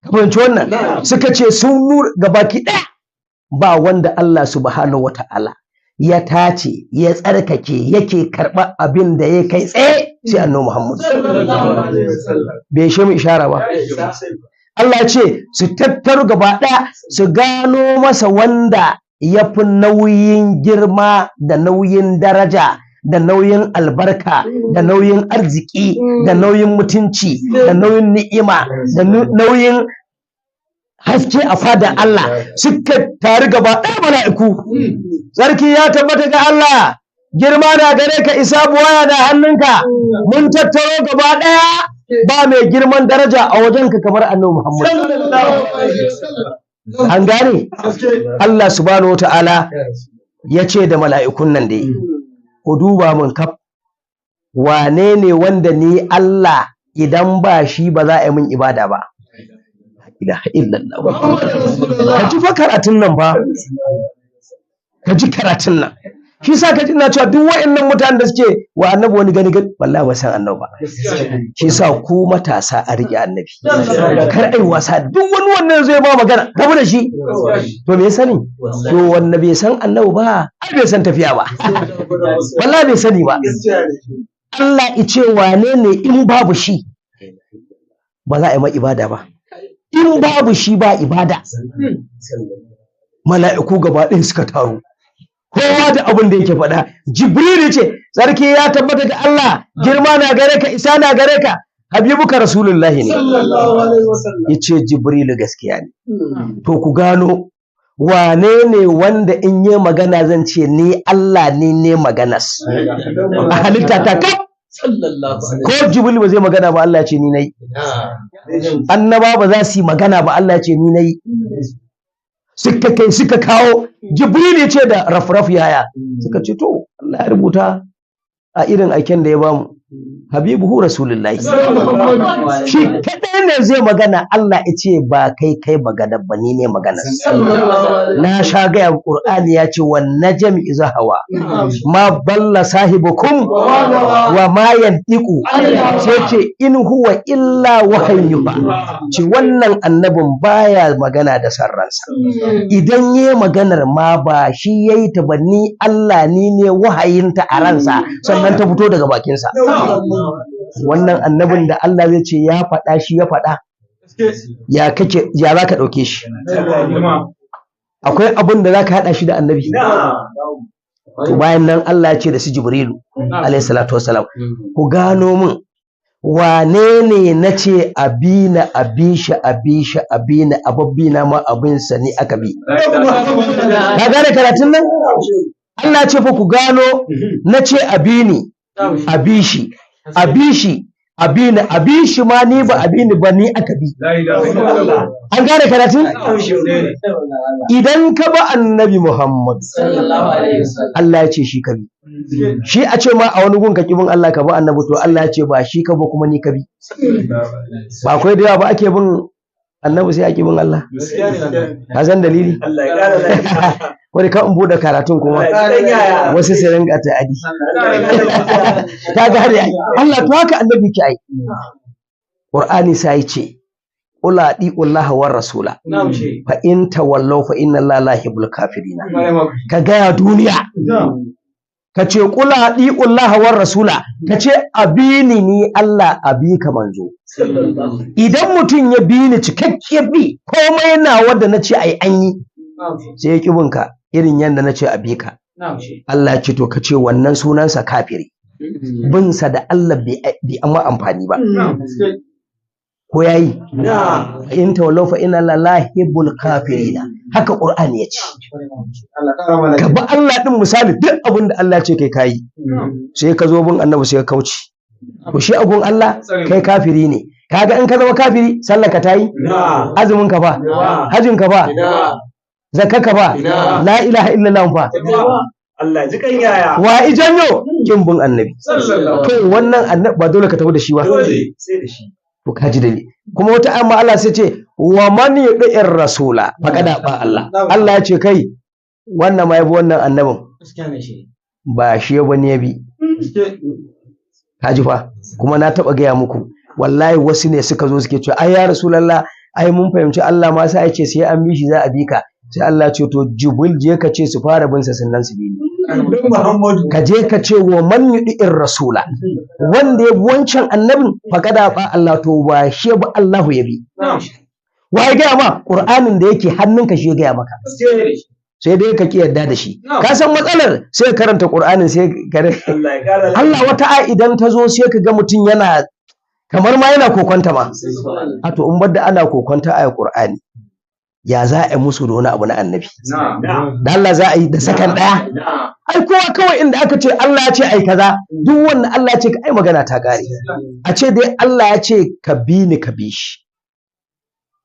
kamanci wannan suka ce sun nur gabaki ɗaya ba wanda Allah subhanahu wata'ala ya tace ya tsarkake yake karɓar abin da ya kai tsaye sai annabi Muhammad bai shi mu ishara ba Allah ya ce su tattaru gaba ɗaya su gano masa wanda ya fi nauyin girma da nauyin daraja da nauyin albarka da nauyin arziki da nauyin mutunci da nauyin ni'ima da nauyin haske a fadar Allah suka taru gaba ɗaya mala'iku sarki ya tabbata ga Allah girma na gare ka isa buwaya da hannunka mun tattaro gaba ɗaya ba mai girman daraja a wajenka kamar annabi Muhammad an gane Allah subhanahu wata'ala ya ce da mala'ikun nan dai ku duba mun kaf wane ne wanda ni Allah idan ba shi ba za a yi min ibada ba ilaha illallah ka ji fa karatun nan ba ka ji karatun nan shi sa ka ji ina cewa duk wayannan mutanen da suke wa annabi wani gani wallahi ba san annabi ba shi sa ku matasa a rike annabi kar ai wasa duk wani wannan zai ba magana gabu da shi to me sani to wanda bai san annabi ba ai bai san tafiya ba wallahi bai sani ba Allah ya ce wane ne in babu shi ba za a yi ma ibada ba in babu shi ba ibada mala'iku gaba ɗaya suka taru kowa da abin da yake faɗa Jibril ce sarki ya tabbata da Allah girma na gare ka isa na gare ka habibuka rasulullahi ne yace Jibril gaskiya ne to ku gano wane ne wanda in yi magana zan ce ni Allah ne maganas a halitta ta kaf ko Jibril ba zai magana ba Allah ya ce ni nayi annaba ba za su yi magana ba Allah ya ce ni nayi suka kai suka kawo Jibril ya ce da rafraf yaya suka ce to Allah ya rubuta a irin aiken da ya bamu habibuhu rasulullahi shi kadai ne zai magana Allah ya ce ba kai magana ba ni ne magana na sha gaya Qur'ani ya ce wan najmi iza hawa ma balla sahibukum wa ma yantiqu sai ce in huwa illa wahayyuha ce wannan annabin baya magana da sarransa idan yayi maganar ma ba shi yayi ta ba ni Allah ni ne wahayinta a ransa sannan ta fito daga bakinsa wannan annabin da Allah zai ce ya faɗa shi ya faɗa ya za ka ɗauke shi akwai abin da za ka haɗa shi da annabi to bayan nan Allah ya ce da su Jibrilu alayhi salatu wassalam ku gano min wane ne na ce abina abina ababbina ma abinsa ni aka bi ka gane karatun nan Allah ya ce fa ku gano na ce abini abishi ma ni ba abini ba ni aka bi an gane karatun idan ka ba annabi Muhammad Allah ya ce shi ka bi shi a ce ma a wani gun ka kibin Allah ka ba annabi to Allah ya ce ba shi ka ba kuma ni ka bi ba akwai da yawa ba ake bin annabi sai a kibin Allah ka san dalili wani ka in buɗe karatun kuma wasu sai ringa ta'adi ta gane Allah to haka annabi ke ai Qur'ani sai ce qul atiullaha war rasula fa in tawallaw fa inna allaha la yuhibbul kafirin ka gaya duniya ka ce qul atiullaha war rasula ka ce abini ni Allah abi ka manzo idan mutum ya bi ni cikakke bi komai na wanda nace ai an yi sai ya kibinka irin yadda na ce a bi ka Allah ce to ka ce wannan sunansa kafiri binsa da Allah bai amma amfani ba ko yayi in tawallau fa inna lillahi yuhibbul kafirina haka Qur'ani ya ce ka ba Allah din misali duk abin da Allah ce kai kayi sai ka zo bin annabi sai ka kauce to shi agun Allah kai kafiri ne kaga in ka zama kafiri sallar ka tayi azumin ka ba hajjin ka ba zakka ka ba la ilaha illallah fa Allah ji kan yaya wa ijanyo kin bin annabi to wannan annabi ba dole ka tafi da shi ba sai da shi to kaji dali kuma wata amma Allah sai ce wa man yu'ir rasula faqad ba Allah Allah ya ce kai wannan ma yabi wannan annabin ba shi ba ne yabi kaji fa kuma na taba gaya muku wallahi wasu ne suka zo suke cewa ai ya rasulullah ai mun fahimci Allah ma sai ya ce sai an bi shi za a bi ka sai Allah ce to jibril je ka ce su fara bin sa sannan su bi ni ka je ka ce wa man yu'ir rasula wanda ya bi wancan annabin faqada ba Allah to ba shi ba Allahu ya bi wa ya gaya ma qur'anin da yake hannunka shi ya gaya maka sai dai ka ki yarda da shi ka san matsalar sai ka karanta qur'anin sai ka Allah wata a idan ta zo sai ka ga mutum yana kamar ma yana kokonta ma a to in bar da ana kokonta a qur'ani ya za a yi musu da wani abu na annabi da Allah za a yi da sakan daya ai kowa kawai inda aka ce Allah ya ce ai kaza duk wanda Allah ya ce ai magana ta kare a ce dai Allah ya ce ka bi ni ka bi shi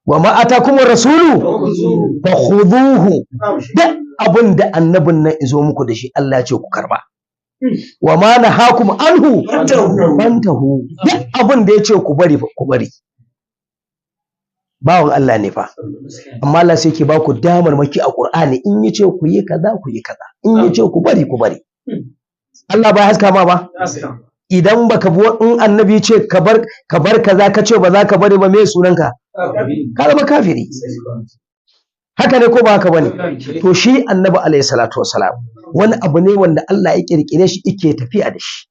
wa ma atakum rasulu fa khuduhu duk abin da annabin nan izo muku da shi Allah ya ce ku karba wa ma nahakum anhu fantahu duk abin da ya ce ku bari ku bari bawan Allah ne fa amma Allah sai ke ba ku damar maki a Qur'ani in yace ku yi kaza ku yi kaza in yace ku bari ku bari Allah ba haska ma ba idan baka bi in annabi ce ka bar kaza ka ce ba za ka bari ba me sunanka ka zama kafiri haka ne ko ba haka bane to shi annabi alayhi salatu wassalam wani abu ne wanda Allah ya kirkire shi yake tafiya da shi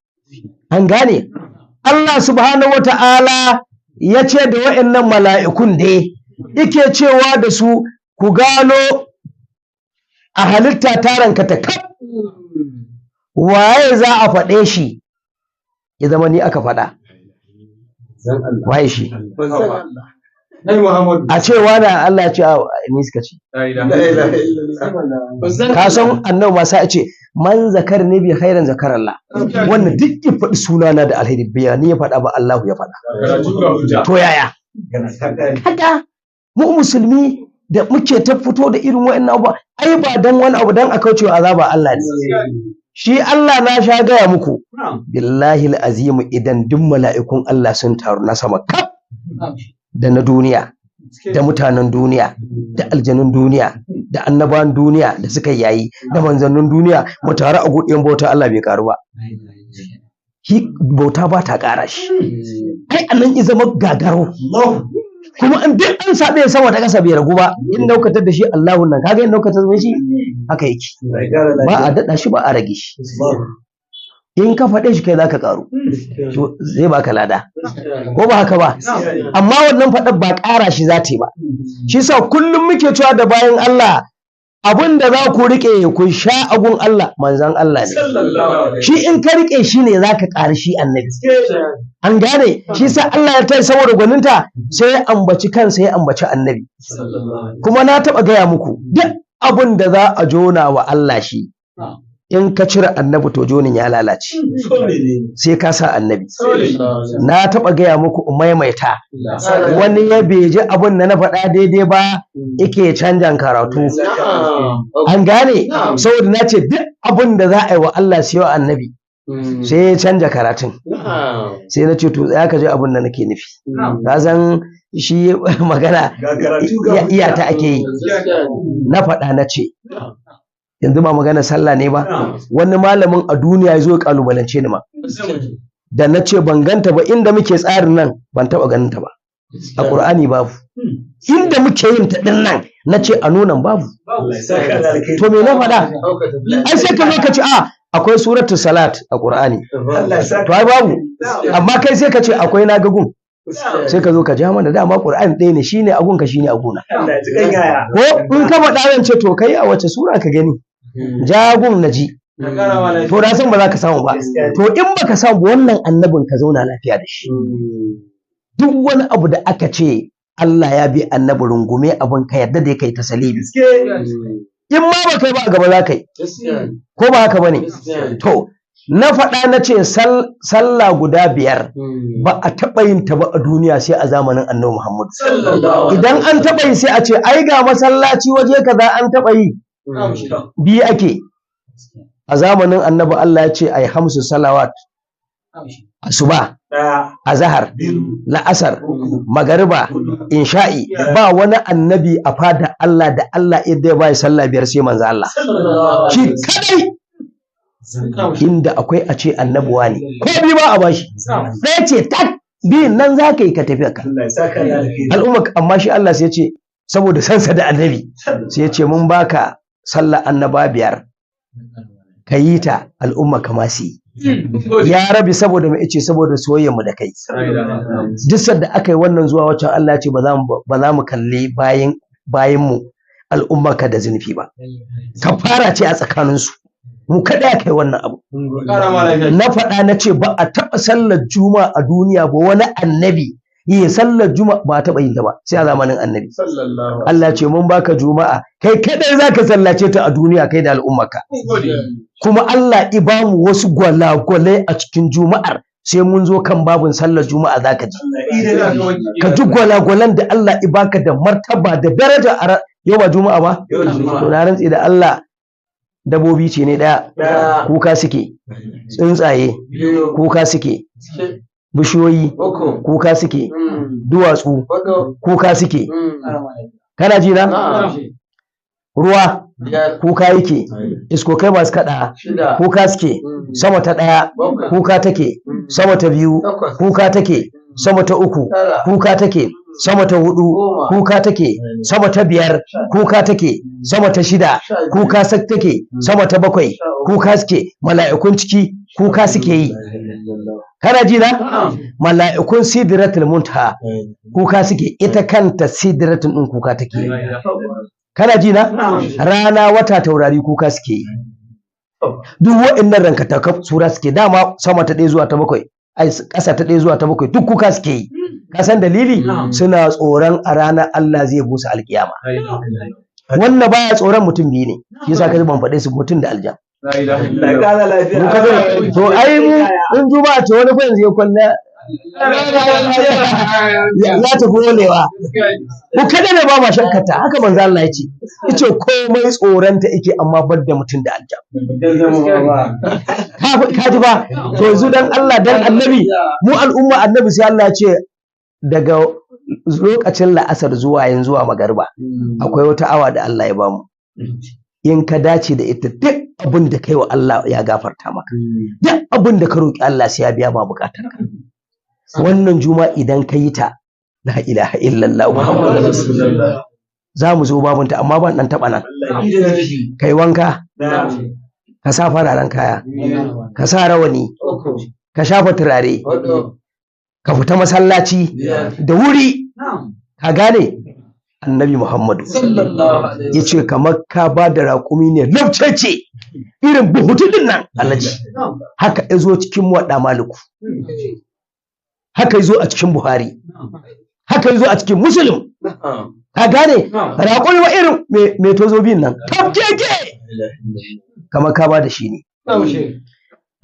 an gane Allah subhanahu wataala ya ce da wa'annan mala'ikun da yake cewa da su ku gano a halitta taranka ta kaf waye za a faɗe shi ya zama ni aka faɗa waye shi a cewa na Allah ya ce ni suka ce ka san annabi ma sai a ce man zakar ne bi khairan zakar Allah wannan duk ya faɗi sunana da alheri biya ni ya faɗa ba Allah ya faɗa to yaya haka mu musulmi da muke ta fito da irin wa'annan abu ai ba dan wani abu dan a kaucewa azaba Allah ne shi Allah na sha gaya muku billahi alazim idan duk mala'ikun Allah sun taru na sama kaf da na duniya da mutanen duniya da aljanun duniya da annabawan duniya da suka yayi da manzannin duniya mu tare a gudun bauta Allah bai karu ba bauta ba ta kara shi ai anan i zama gagaro kuma in duk an sabe sama da kasa bai ragu ba in daukatar da shi Allahu nan kaga in daukatar da shi haka yake ba a dada shi ba a rage shi in ka faɗe shi kai za ka ƙaru zai baka lada ko ba haka ba amma wannan faɗar ba ƙara shi za ta yi ba shi sa kullum muke cewa da bayan Allah abin da za ku riƙe ku sha agun Allah manzan Allah ne shi in ka riƙe shi ne za ka ƙari shi annabi an gane shi sa Allah ya tai saboda gwaninta sai ya ambaci kansa ya ambaci annabi kuma na taɓa gaya muku duk abin da za a jona wa Allah shi in ka cire annabi to jonin ya lalace sai ka sa annabi na taɓa gaya muku maimaita wani ya beji abin da na faɗa daidai ba yake canjan karatu an gane saboda na ce duk abin da za a yi wa Allah sai wa annabi sai ya canja karatun sai na ce to ya ka ji abin da nake nufi ka san shi magana iya ta ake yi na faɗa na ce yanzu ba magana sallah ne ba wani malamin a duniya ya zo ya kalubalance ni ma da na ce ban ganta ba inda muke tsarin nan ban taba ganin ta ba a Qur'ani babu inda muke yin ta din nan na ce a nunan babu to me na faɗa ai sai ka zo ka ce akwai suratu salat a Qur'ani to ai babu amma kai sai ka ce akwai na gagun sai ka zo ka ja mana dama Qur'ani ɗaya ne shine agunka shine aguna ko in ka faɗa zan ce to kai a wace sura ka gani jagun naji to na san ba za ka samu ba to in baka samu wannan annabin ka zauna lafiya da shi duk wani abu da aka ce Allah ya bi annabi rungume abin ka yarda da kai tasalibi in ma ba kai ba a gaba za ka yi ko ba haka bane to na faɗa na ce sallah guda 5 ba a taɓa yin ta ba a duniya sai a zamanin annabi Muhammad. Idan an taɓa yi sai a ce ai ga masallaci waje kaza an taɓa yi. Biyu ake. A zamanin annabi Allah ya ce ai 5 salawat. Asuba, azhar, la'asar, magariba, insha'i. Ba wani annabi a fada Allah da Allah ya bai sallah 5 sai manzo Allah. Shi kadai. Inda akwai a ce annabuwa ne ko bi ba a bashi ɗaya ce tak biyun nan za ka yi ka tafi ka al'umma. Amma shi Allah sai ya ce saboda sansa da annabi sai ya ce mun baka sallah annaba 5 ka yi ta al'umma kama su yi ya rabi saboda mai ce saboda soyayyar mu da kai. Duk sanda aka yi wannan zuwa wacce Allah ya ce ba za mu kalli bayan mu al'umma ka da zunufi ba. Kafara ce a tsakaninsu. Mu kada kai wannan abu. Na faɗa na ce ba a taɓa sallar juma'a a duniya ba wani annabi yi sallar juma'a ba a taɓa yin ta ba sai a zamanin annabi. Allah ce mun baka juma'a kai kadai zaka sallace ta a duniya kai da al'ummarka. Kuma Allah i ba mu wasu gwalagwalai a cikin juma'ar sai mun zo kan babun sallar juma'a zaka ji. Ka ji gwalagwalan da Allah i baka da martaba da daraja a yau ba juma'a ba. To na rantsi da Allah dabobi ce ne ɗaya kuka suke, tsuntsaye kuka suke, bishiyoyi kuka suke, duwatsu kuka suke. Kana ji na? Ruwa kuka yake, iskokai masu kaɗa kuka suke, sama ta 1 kuka take, sama ta 2 kuka take, sama ta 3 kuka take, sama ta 4 kuka take, sama ta 5 kuka take, sama ta 6 kuka take, sama ta 7 kuka suke. Mala'ikun ciki kuka suke yi. Kana ji na? Mala'ikun sidratul muntaha kuka suke, ita kanta sidratul din kuka take. Kana ji na? Rana, wata, taurari kuka suke yi. Duk waɗannan rankata sura suke. Dama sama ta 1 zuwa ta 7 ai ƙasa ta 1 zuwa ta 7 duk kuka suke yi. Ka san dalili? Suna tsoron a ranar Allah zai busa alkiyama. Wannan baya tsoron mutum biyu ne. Shi yasa ka ban faɗe su mutum da aljan. To ai mu in juma'a ce wani fa yanzu ya kwalla ya tafi wolewa. Ku kada ne ba ma shakkata haka manzo Allah ya ce. Yace komai tsoronta yake amma bar da mutum da aljan. Ka ji ba? To yanzu dan Allah dan annabi mu al'umma annabi sai Allah ya ce daga lokacin la'asar zuwa yanzu zuwa magariba akwai wata awa da Allah ya bamu. In ka dace da ita duk abin da kai wa Allah ya gafarta maka. Duk abin da ka roki Allah sai ya biya ma bukatarka. Wannan juma'a idan ka yi ta la ilaha illallah muhammadur rasulullah za mu zo babunta amma ban dan taba nan. Kai wanka ka sa fararen kaya ka sa rawani ka shafa turare ka fita masallaci da wuri. Ka gane annabi Muhammadu ya ce kamar ka ba da raƙumi ne laucece irin buhutun nan alaji. Haka ya zo cikin waɗa maliku, haka ya zo a cikin Buhari, haka ya zo a cikin Muslim. Ka gane raƙumi wa irin mai tozo biyun nan keke kamar ka ba da shi ne.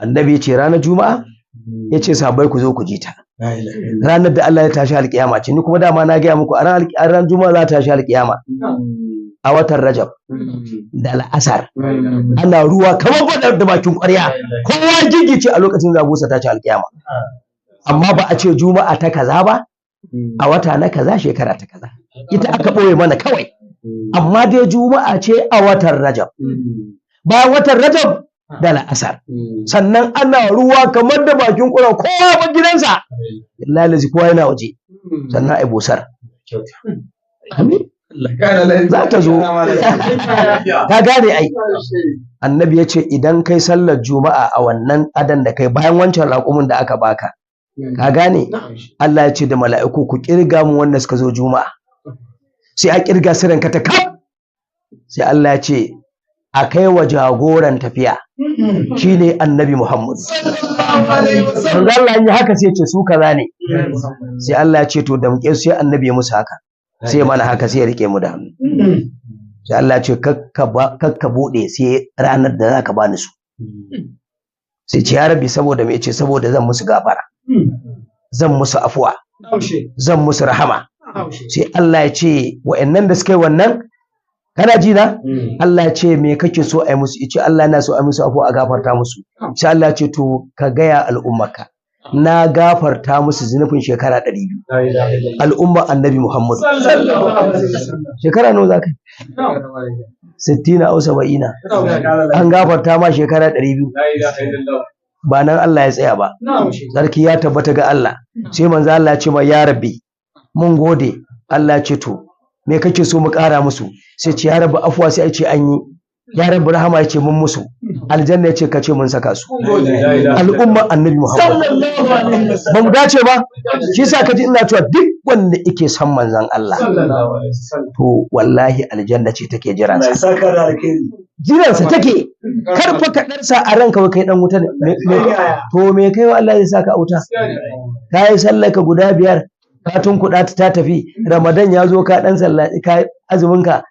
Annabi ya ce ranar juma'a ya ce sahabbai ku zo ku ji ta. Ranar da Allah ya tashi alƙiyama ce, ni kuma dama na gaya muku a ran juma'a za ta tashi alƙiyama a watan Rajab da al'asar ana ruwa kamar badar da bakin ƙwarya, kowa gigice a lokacin zabusa ta tashi alƙiyama. Amma ba a ce juma'a ta kaza ba a wata na kaza shekara ta kaza, ita aka ɓoye mana kawai. Amma dai juma'a ce a watan Rajab, bayan watan Rajab da la'asar, sannan ana ruwa kamar da bakin ƙura kowa ba gidansa lalazi kowa yana waje, sannan ai busar za ta zo. Ka gane ai annabi ya ce idan kai sallar juma'a a wannan adan da kai bayan wancan raƙumin da aka baka, ka gane Allah ya ce da mala'iku ku kirga mu wanda suka zo juma'a, sai a kirga su ranka ta kaf, sai Allah ya ce a kai wa jagoran tafiya shine annabi Muhammad. Allah ya haka sai ce su kaza ne, sai Allah ya ce to damƙe su, sai annabi ya musu haka, sai mana haka sai ya rike mu da hannu. Sai Allah ya ce kakka bude sai ranar da zaka bani su. sai ce ya rabbi saboda me? ce saboda zan musu gafara, zan musu afuwa, zan musu rahama. sai Allah ya ce wa'annan da suka yi wannan, kana ji na? Allah ya ce me kake so a yi musu? ce Allah yana so a yi musu afuwa, a gafarta musu. sai Allah ya ce to ka gaya al'ummarka na gafarta musu zunubin shekara 200. al'umma annabi Muhammad shekara nawa za ka yi? 60 au 70 an gafarta ma shekara 200. ba nan Allah ya tsaya ba, sarki ya tabbata ga Allah. sai manzo Allah ya ce ma ya rabbi mun gode. Allah ya ce to me kake so mu ƙara musu? sai ce ya rabbi afuwa, sai ya ce an yi. ya rabbi rahama, ya ce mun musu. aljanna ya ce ka ce mun saka su. al'umma annabi Muhammad ba mu dace ba? shi sa kaji ina cewa duk wanda yake son manzon Allah to wallahi aljanna ce take jiransa, jiransa take. kar fa ka darsa a ranka kai dan wuta ne. to me kai wa Allah zai saka a wuta? kai sallaka guda 5 ka tunkuɗa ta tafi, Ramadan ya zo ka dan sallaci ka azumin ka,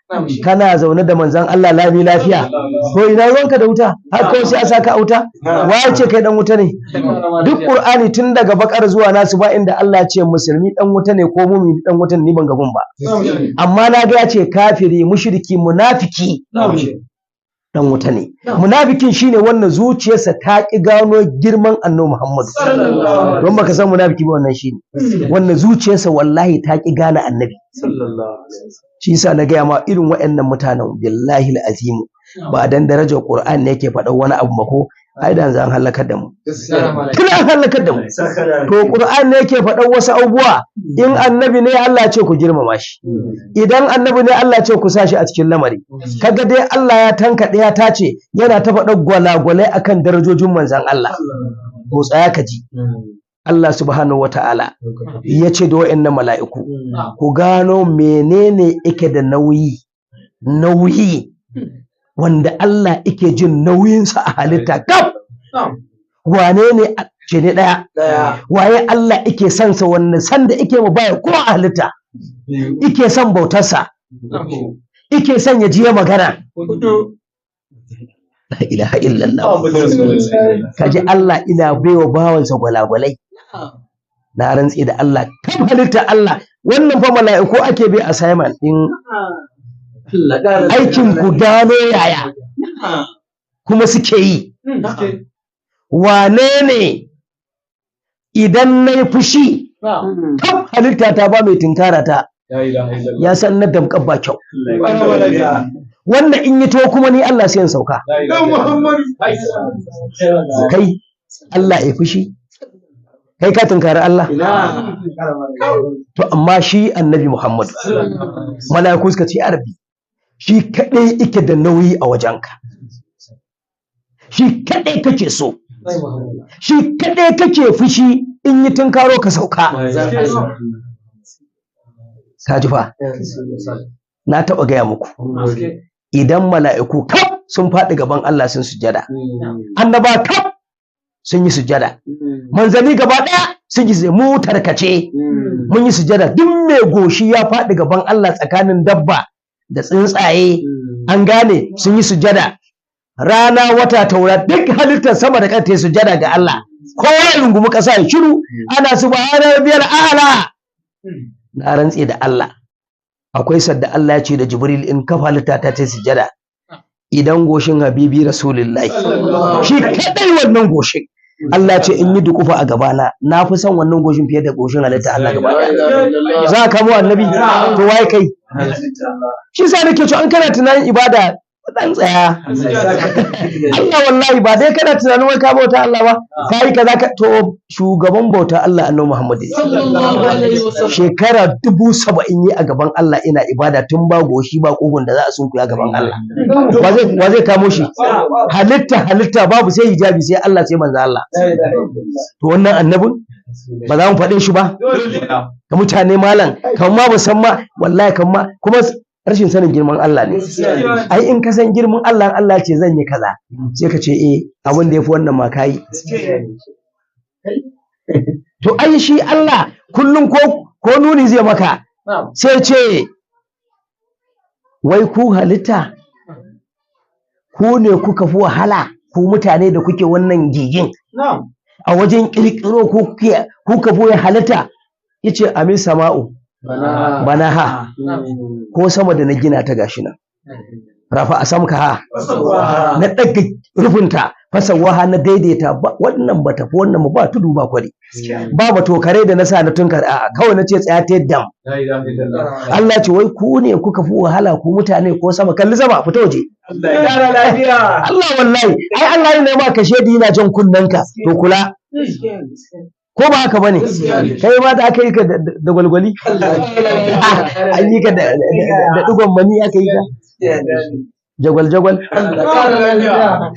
kana zaune da manzon Allah lami lafiya, to ina ruwanka da wuta? har kawai sai a saka a wuta? waye ce kai dan wuta ne? duk Qur'ani tun daga Bakar zuwa Nasu ba inda Allah ya ce musulmi dan wuta ne ko mumini dan wuta ne, ni ban ga gun ba. amma na ga ya ce kafiri, mushriki, munafiki dan wuta ne. munafikin shine wannan zuciyarsa ta ki gano girman annabi Muhammad. don baka san munafiki ba, wannan shine wannan zuciyarsa wallahi ta ki gane annabi. shi yasa na gaya ma irin waɗannan mutanen billahi alazim ba dan darajar Qur'ani ne yake faɗa wani abu ba ko ai da zan halakar da mu. kina halakar da mu. to Qur'ani ne yake faɗa wasu abubuwa. in annabi ne Allah ce ku girmama shi, idan annabi ne Allah ce ku sa shi a cikin lamari. kaga dai Allah ya tankaɗe ya tace yana ta faɗa gwalagwalai akan darajojin manzon Allah. mu tsaya ka ji. Allah subhanahu wata'ala ya ce da wa'annan mala'iku ku gano menene yake da nauyi wanda Allah yake jin nauyinsa a halitta kaf. wane ne ce ne ɗaya? waye Allah yake son sa, wannan san da yake mu baya kuma a halitta, yake son bautarsa, yake son ya jiya magana. la ilaha illallah. kaji Allah ina baiwa bawansa gwalagwalai. na rantsi da Allah kan halitta Allah. wannan fa mala'iku ake bi assignment din aikin ku gano yaya kuma suke yi. wane ne idan na yi fushi kan halitta ta ba mai tinkara ta, ya san na damƙar ba kyau. wannan in yi to kuma ni Allah sai in sauka. kai Allah ya fushi, kai ka tunkari Allah? to amma shi annabi Muhammad mala'iku suka ce arabi shi kadai yake da nauyi a wajenka, shi kadai kake so, shi kadai kake fushi in yi tunkaro ka sauka. ka ji fa? na taɓa gaya muku idan mala'iku kaf sun faɗi gaban Allah sun sujada, annaba kaf sun yi sujada, manzanni gaba ɗaya sun yi, mu tarkace mun yi sujada. duk mai goshi ya faɗi gaban Allah tsakanin dabba da tsuntsaye, an gane sun yi sujada. rana, wata, taura, duk halittar sama da ƙasa ta yi sujada ga Allah. kowa ya rungumi ƙasa ya shiru, ana subhana rabbiyal a'la. na rantse da Allah akwai sadda Allah ya ce da Jibril in ka halitta ta ta sujada, idan goshin habibi rasulullahi shi kadai wannan goshin Allah ce in yi dukufa a gabana na fi son wannan goshin fiye da goshin halitta Allah gaba ɗaya. za ka kamo annabi to waye kai? shi sa nake cewa an kana tunanin ibada dan tsaya. Allah wallahi ba dai kana tunanin wai ka bauta Allah ba, kai kaza ka to shugaban bauta Allah annabi Muhammad shekara 70 yi a gaban Allah ina ibada tun ba goshi ba kogon da za a sunkuya gaban Allah. wa zai kamo shi? halitta babu sai hijabi sai Allah sai manzo Allah. to wannan annabin ba za mu faɗe shi ba ga mutane malam kan ma musamman wallahi kan ma kuma rashin sanin girman Allah ne. ai in ka san girman Allah, Allah ce zan yi kaza sai ka ce eh abin da yafi wannan ma kai. to ai shi Allah kullum ko nuni zai maka sai ce wai ku halitta ku ne kuka fi wahala ku mutane da kuke wannan gigin a wajen kirkiro ko kuka boye halitta yace amin sama'u banaha ko sama da na gina ta gashi nan rafa a samka ha na daga rufinta fasawaha na daidaita wannan ba tafi wannan ba tudu ba kwari ba ba tokare da na sa na tunkar a kawai na ce tsaya ta dam Allah ce wai ku ne kuka fi wahala ku mutane ko sama kalli sama fita waje Allah wallahi ai Allah ne ma kashe di yana jan kunnanka to kula ko ba haka bane kai ma da aka yi ka da gwalgwali an yi ka da digon mani aka yi ka jagwal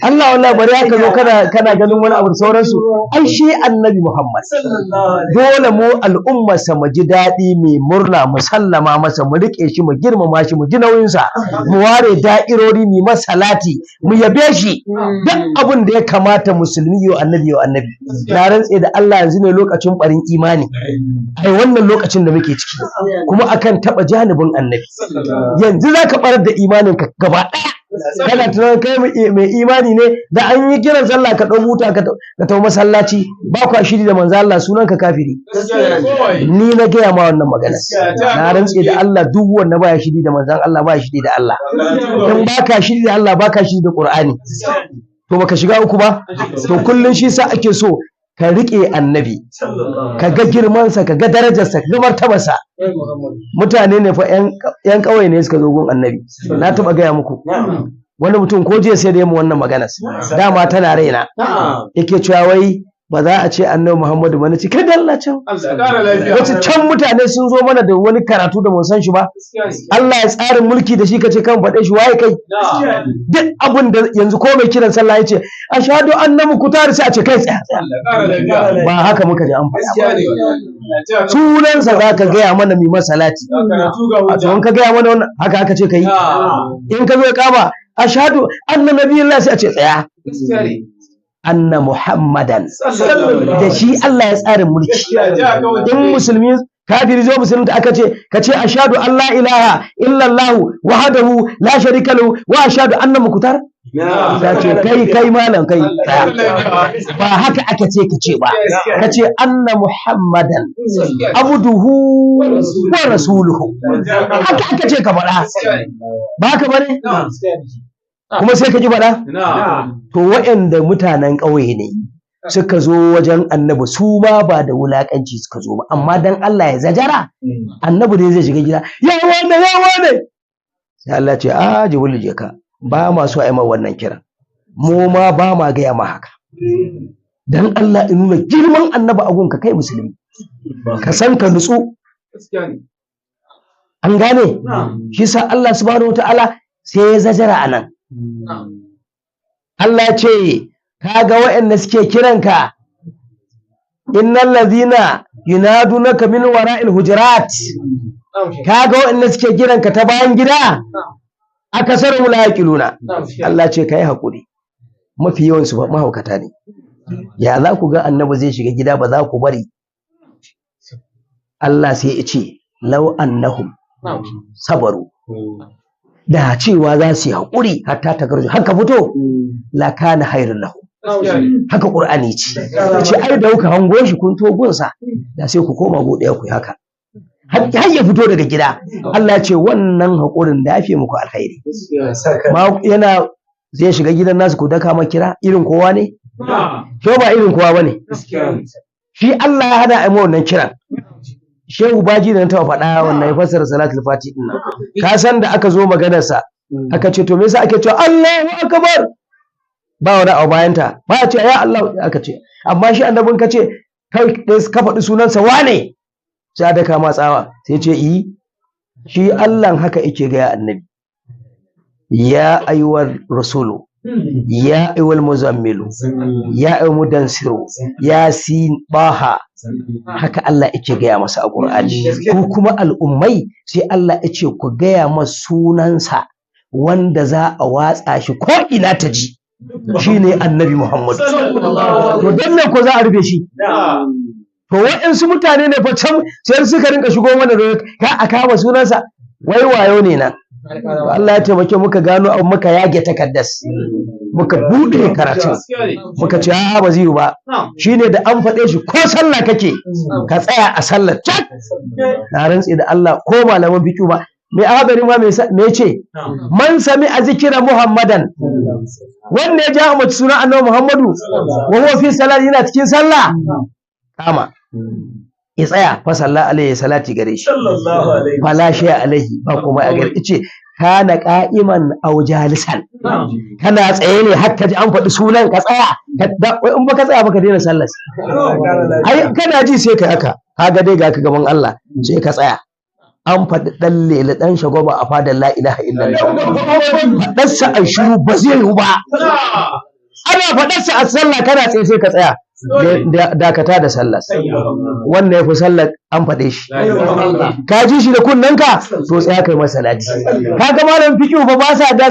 Allah wallahi bari haka zo kana ganin wani abu sauransu ai shi annabi Muhammad dole mu al'umma sa mu ji daɗi mu murna mu sallama masa mu rike shi mu girmama shi mu ji nauyin sa mu ware da'irori mu masalati mu yabe shi duk abin da ya kamata musulmi yo annabi na rantse da Allah yanzu ne lokacin barin imani ai wannan lokacin da muke ciki kuma akan taba janibin annabi yanzu zaka barar da imanin ka gaba ɗaya kana tunanin kai mai imani ne da an yi kiran sallah ka ɗau buta ka tafi masallaci ba ku shiri da manzo Allah sunan ka kafiri ni na gaya ma wannan magana na rantse da Allah duk wanda baya shiri da manzon Allah baya shiri da Allah in baka shiri da Allah baka shiri da Qur'ani to baka shiga uku ba to kullun shi sa ake so ka riƙe annabi ka ga girmansa ka ga darajarsa ka ga martabarsa mutane ne fa yan ƙauye ne suka zo gun annabi na taɓa gaya muku wani mutum ko jiya sai da yamma wannan maganar dama tana raina yake cewa wai ba za a ce annabi Muhammadu ba na ce kai dalla can wace can mutane sun zo mana da wani karatu da mun san shi ba Allah ya tsarin mulki da shi kace kan faɗe shi waye kai duk abin da yanzu ko mai kiran sallah yace ashhadu annahu kutar sai a ce kai tsaya ba haka muka ji an faɗa sunansa za ka gaya mana mai masalati a to in ka gaya mana wannan haka aka ce kai in ka zo ka kama ashhadu anna nabiyullah sai a ce tsaya anna muhammadan da shi Allah ya tsarin mulki in musulmi kafiri zo musulunta aka ce ka ce ashhadu an la ilaha illallah wahdahu la sharika lahu wa ashhadu anna mukhtar ta ce kai malam kai ba haka aka ce ka ce ba ka ce anna muhammadan abduhu wa rasuluhu haka aka ce ka faɗa ba haka bane kuma sai ka ji faɗa to waɗanda mutanen ƙauye ne suka zo wajen annabi su ma ba da wulaƙanci suka zo ba amma dan Allah ya zajara annabi ne zai shiga gida ya wane sai Allah ce a jibril je ka ba ma so a yi ma wannan kiran mu ma ba ma gaya ma haka dan Allah in nuna girman annabi a gunka kai musulmi ka san ka nutsu an gane shi sa Allah subhanahu wataala sai ya zajara anan Allah ce kaga waɗanda suke kiranka innal ladhina yunadunaka min wara'il hujurat kaga waɗanda suke kiranka ta bayan gida akasaru la yaqiluna Allah ce kai hakuri mafi yawan su mahaukata ne ya za ku ga annabi zai shiga gida ba za ku bari Allah sai ya ce law annahum sabaru da cewa za su yi haƙuri hatta ta garju haka fito la kana hayrun lahu haka qur'ani ce ai da kuka hango shi kun to gunsa da sai ku koma go daya ku haka har ya fito daga gida Allah ya ce wannan haƙurin da yafe muku alkhairi ma yana zai shiga gidan nasu ku daka ma kira irin kowa ne ko ba irin kowa bane shi Allah ya hada ai mu wannan kiran Shehu Baji da na taɓa faɗa wannan ya fassara salatul fati din nan ka san da aka zo maganarsa aka ce to me yasa ake cewa Allahu akbar ba wani abu bayanta ba a ce ya Allah aka ce amma shi annabin ka ce kai ka faɗi sunansa wane sai da kama tsawa sai ce shi Allah haka yake ga ya annabi ya ayyuhar rasulu ya ayyuhal muzammilu ya ayyuhal mudansiru ya sin baha haka Allah yake gaya masa a Qur'ani ko kuma al'ummai sai Allah yace ku gaya masa sunansa wanda za a watsa shi ko ina ta ji shine annabi Muhammad to dan ne ko za a rufe shi to waɗansu mutane ne fa can sai suka rinka shigo mana da ka a kama sunansa wai wayo ne nan Allah ya taimake muka gano abu muka yage takaddas muka bude karatu muka ce a ba zai yi ba shine da an faɗe shi ko sallah kake ka tsaya a sallar cak na rantsi da Allah ko malaman fiqh ba mai ahadari ma me ce man sami a zikira muhammadan wanda ya ja mace sunan annabi muhammadu wa huwa fi salat yana cikin sallah kama ya tsaya fa sallallahu alaihi salati gare shi fala shay alaihi ba kuma a gare ce kana qa'iman aw jalisan kana tsaye ne har ka ji an faɗi sunan ka tsaya in ba ka tsaya ba ka daina sallar ai kana ji sai kai haka kaga dai ga ka gaban Allah sai ka tsaya an faɗi ɗan lele ɗan shagwaba a fadar la ilaha illallah faɗarsa a shiru ba zai yi ba ana faɗarsa a sallah kana tsaye sai ka tsaya dakata da sallah wannan ya fi sallah an faɗe shi ka ji shi da kunnanka to tsaya kai masa salati ka ga malam fiqhu ba sa da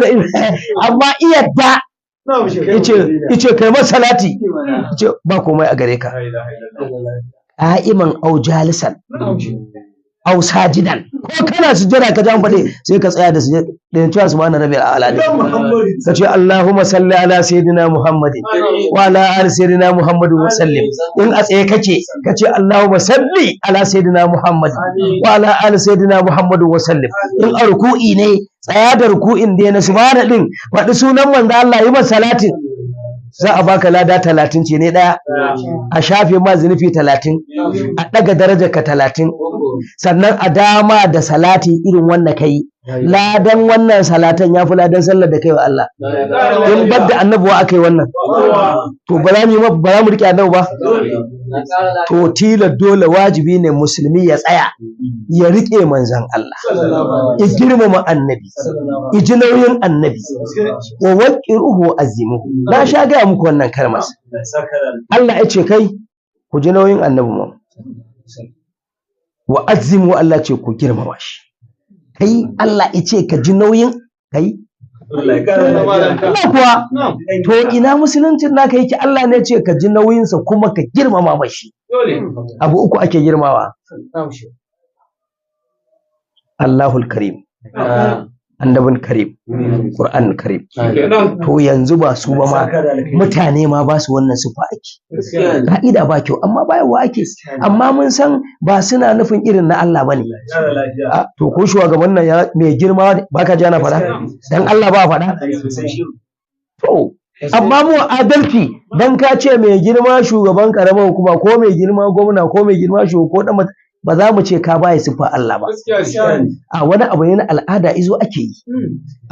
amma iya da yace kai masa salati yace ba komai a gare ka qa'iman au jalisan au sajidan ko kana sujjada ka jan fade sai ka tsaya da sujjada da cewa subhana rabbil a'la ka ce Allahumma salli ala sayyidina Muhammadin wa ala ali sayyidina Muhammadin wa sallim in a tsaye kake ka ce Allahumma salli ala sayyidina Muhammadin wa ala ali sayyidina Muhammadin wa sallim in a ruku'i ne tsaya da ruku'in da na subhana din faɗi sunan manzo Allah yi masa salatin za a baka lada 30 ce ne daya a shafe ma zunufi 30 a daga darajar ka 30 sannan a dama da salati irin wanda kai ladan wannan salatan ya fi ladan sallar da kai wa Allah in badda annabuwa aka yi wannan to ba za mu rike annabu ba to tila dole wajibi ne musulmi ya tsaya ya rike manzan Allah ya girmama annabi ya ji nauyin annabi wa waqiruhu azimuhu na sha gaya muku wannan kalmar Allah ya ce kai ku ji nauyin annabi mu wa azimu Allah ce ku girmama shi kai Allah ya ce ka ji nauyin kai Allah kuwa to ina musuluncin naka yake Allah ne ce ka ji nauyinsa kuma ka girmama mashi abu uku ake girmawa Allahul Karim annabin karim Qur'an karim to yanzu ba su ba ma mutane ma ba su wannan sufa ake ka'ida ba kyau amma bayarwa ake amma mun san ba suna nufin irin na Allah bane to ko shugaban nan mai girma baka ji ana faɗa dan Allah ba faɗa to amma mu adalci dan ka ce mai girma shugaban karamar hukuma ko mai girma gwamna ko mai girma shugaba ko ba za mu ce ka baya siffa Allah ba a wani abu ne na al'ada izo ake yi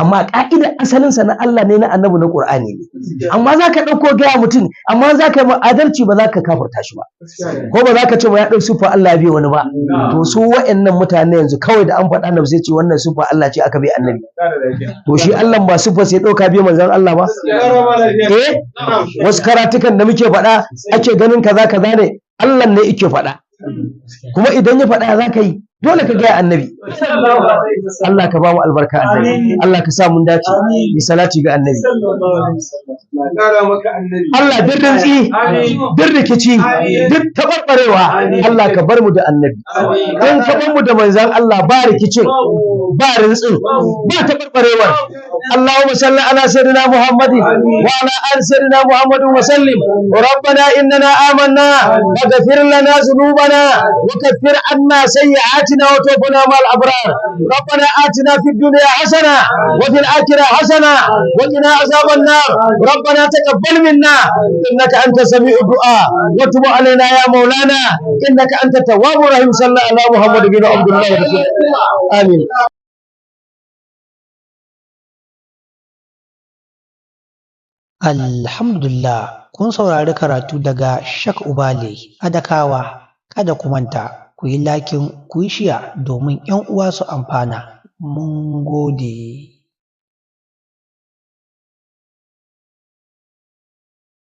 amma ka'idar asalinsa na Allah ne na annabi na Qur'ani ne amma za ka ɗauko gaya mutum amma za ka yi adalci ba za ka kafarta shi ba ko ba za ka ce ba ya ɗau siffa Allah bai wani ba to su wa'annan mutane yanzu kawai da an faɗa annabi sai ce wannan siffa Allah ce aka bai annabi to shi Allah ba siffa sai ɗauka bai manzon Allah ba wasu karatukan da muke faɗa ake ganin kaza kaza ne Allah ne yake faɗa kuma idan ya faɗa za ka yi dole ka gaya annabi Allah ka ba mu albarka annabi Allah ka sa mun dace bi salati ga annabi Allah duk rintsi duk rikici duk tabarbarewa Allah ka bar mu da annabi in ka bar mu da manzon Allah ba rikicin ba rintsin ba tabarbarewa اللهم صل على سيدنا محمد وعلى ال سيدنا محمد وسلم ربنا اننا آمنا فاغفر لنا ذنوبنا وكفر عنا سيئاتنا وتوفنا مع الابرار ربنا آتنا في الدنيا حسنه وفي الاخره حسنه وقنا عذاب النار ربنا تقبل منا انك انت سميع الدعاء وتب علينا يا مولانا انك انت التواب الرحيم صلى الله على محمد بن عبد الله رسول الله امين Alhamdulillah, kun saurari karatu daga Shak Ubale Adakawa. Kada ku manta, ku yi lakin, ku yi shiya domin 'yan uwa su amfana. Mun gode.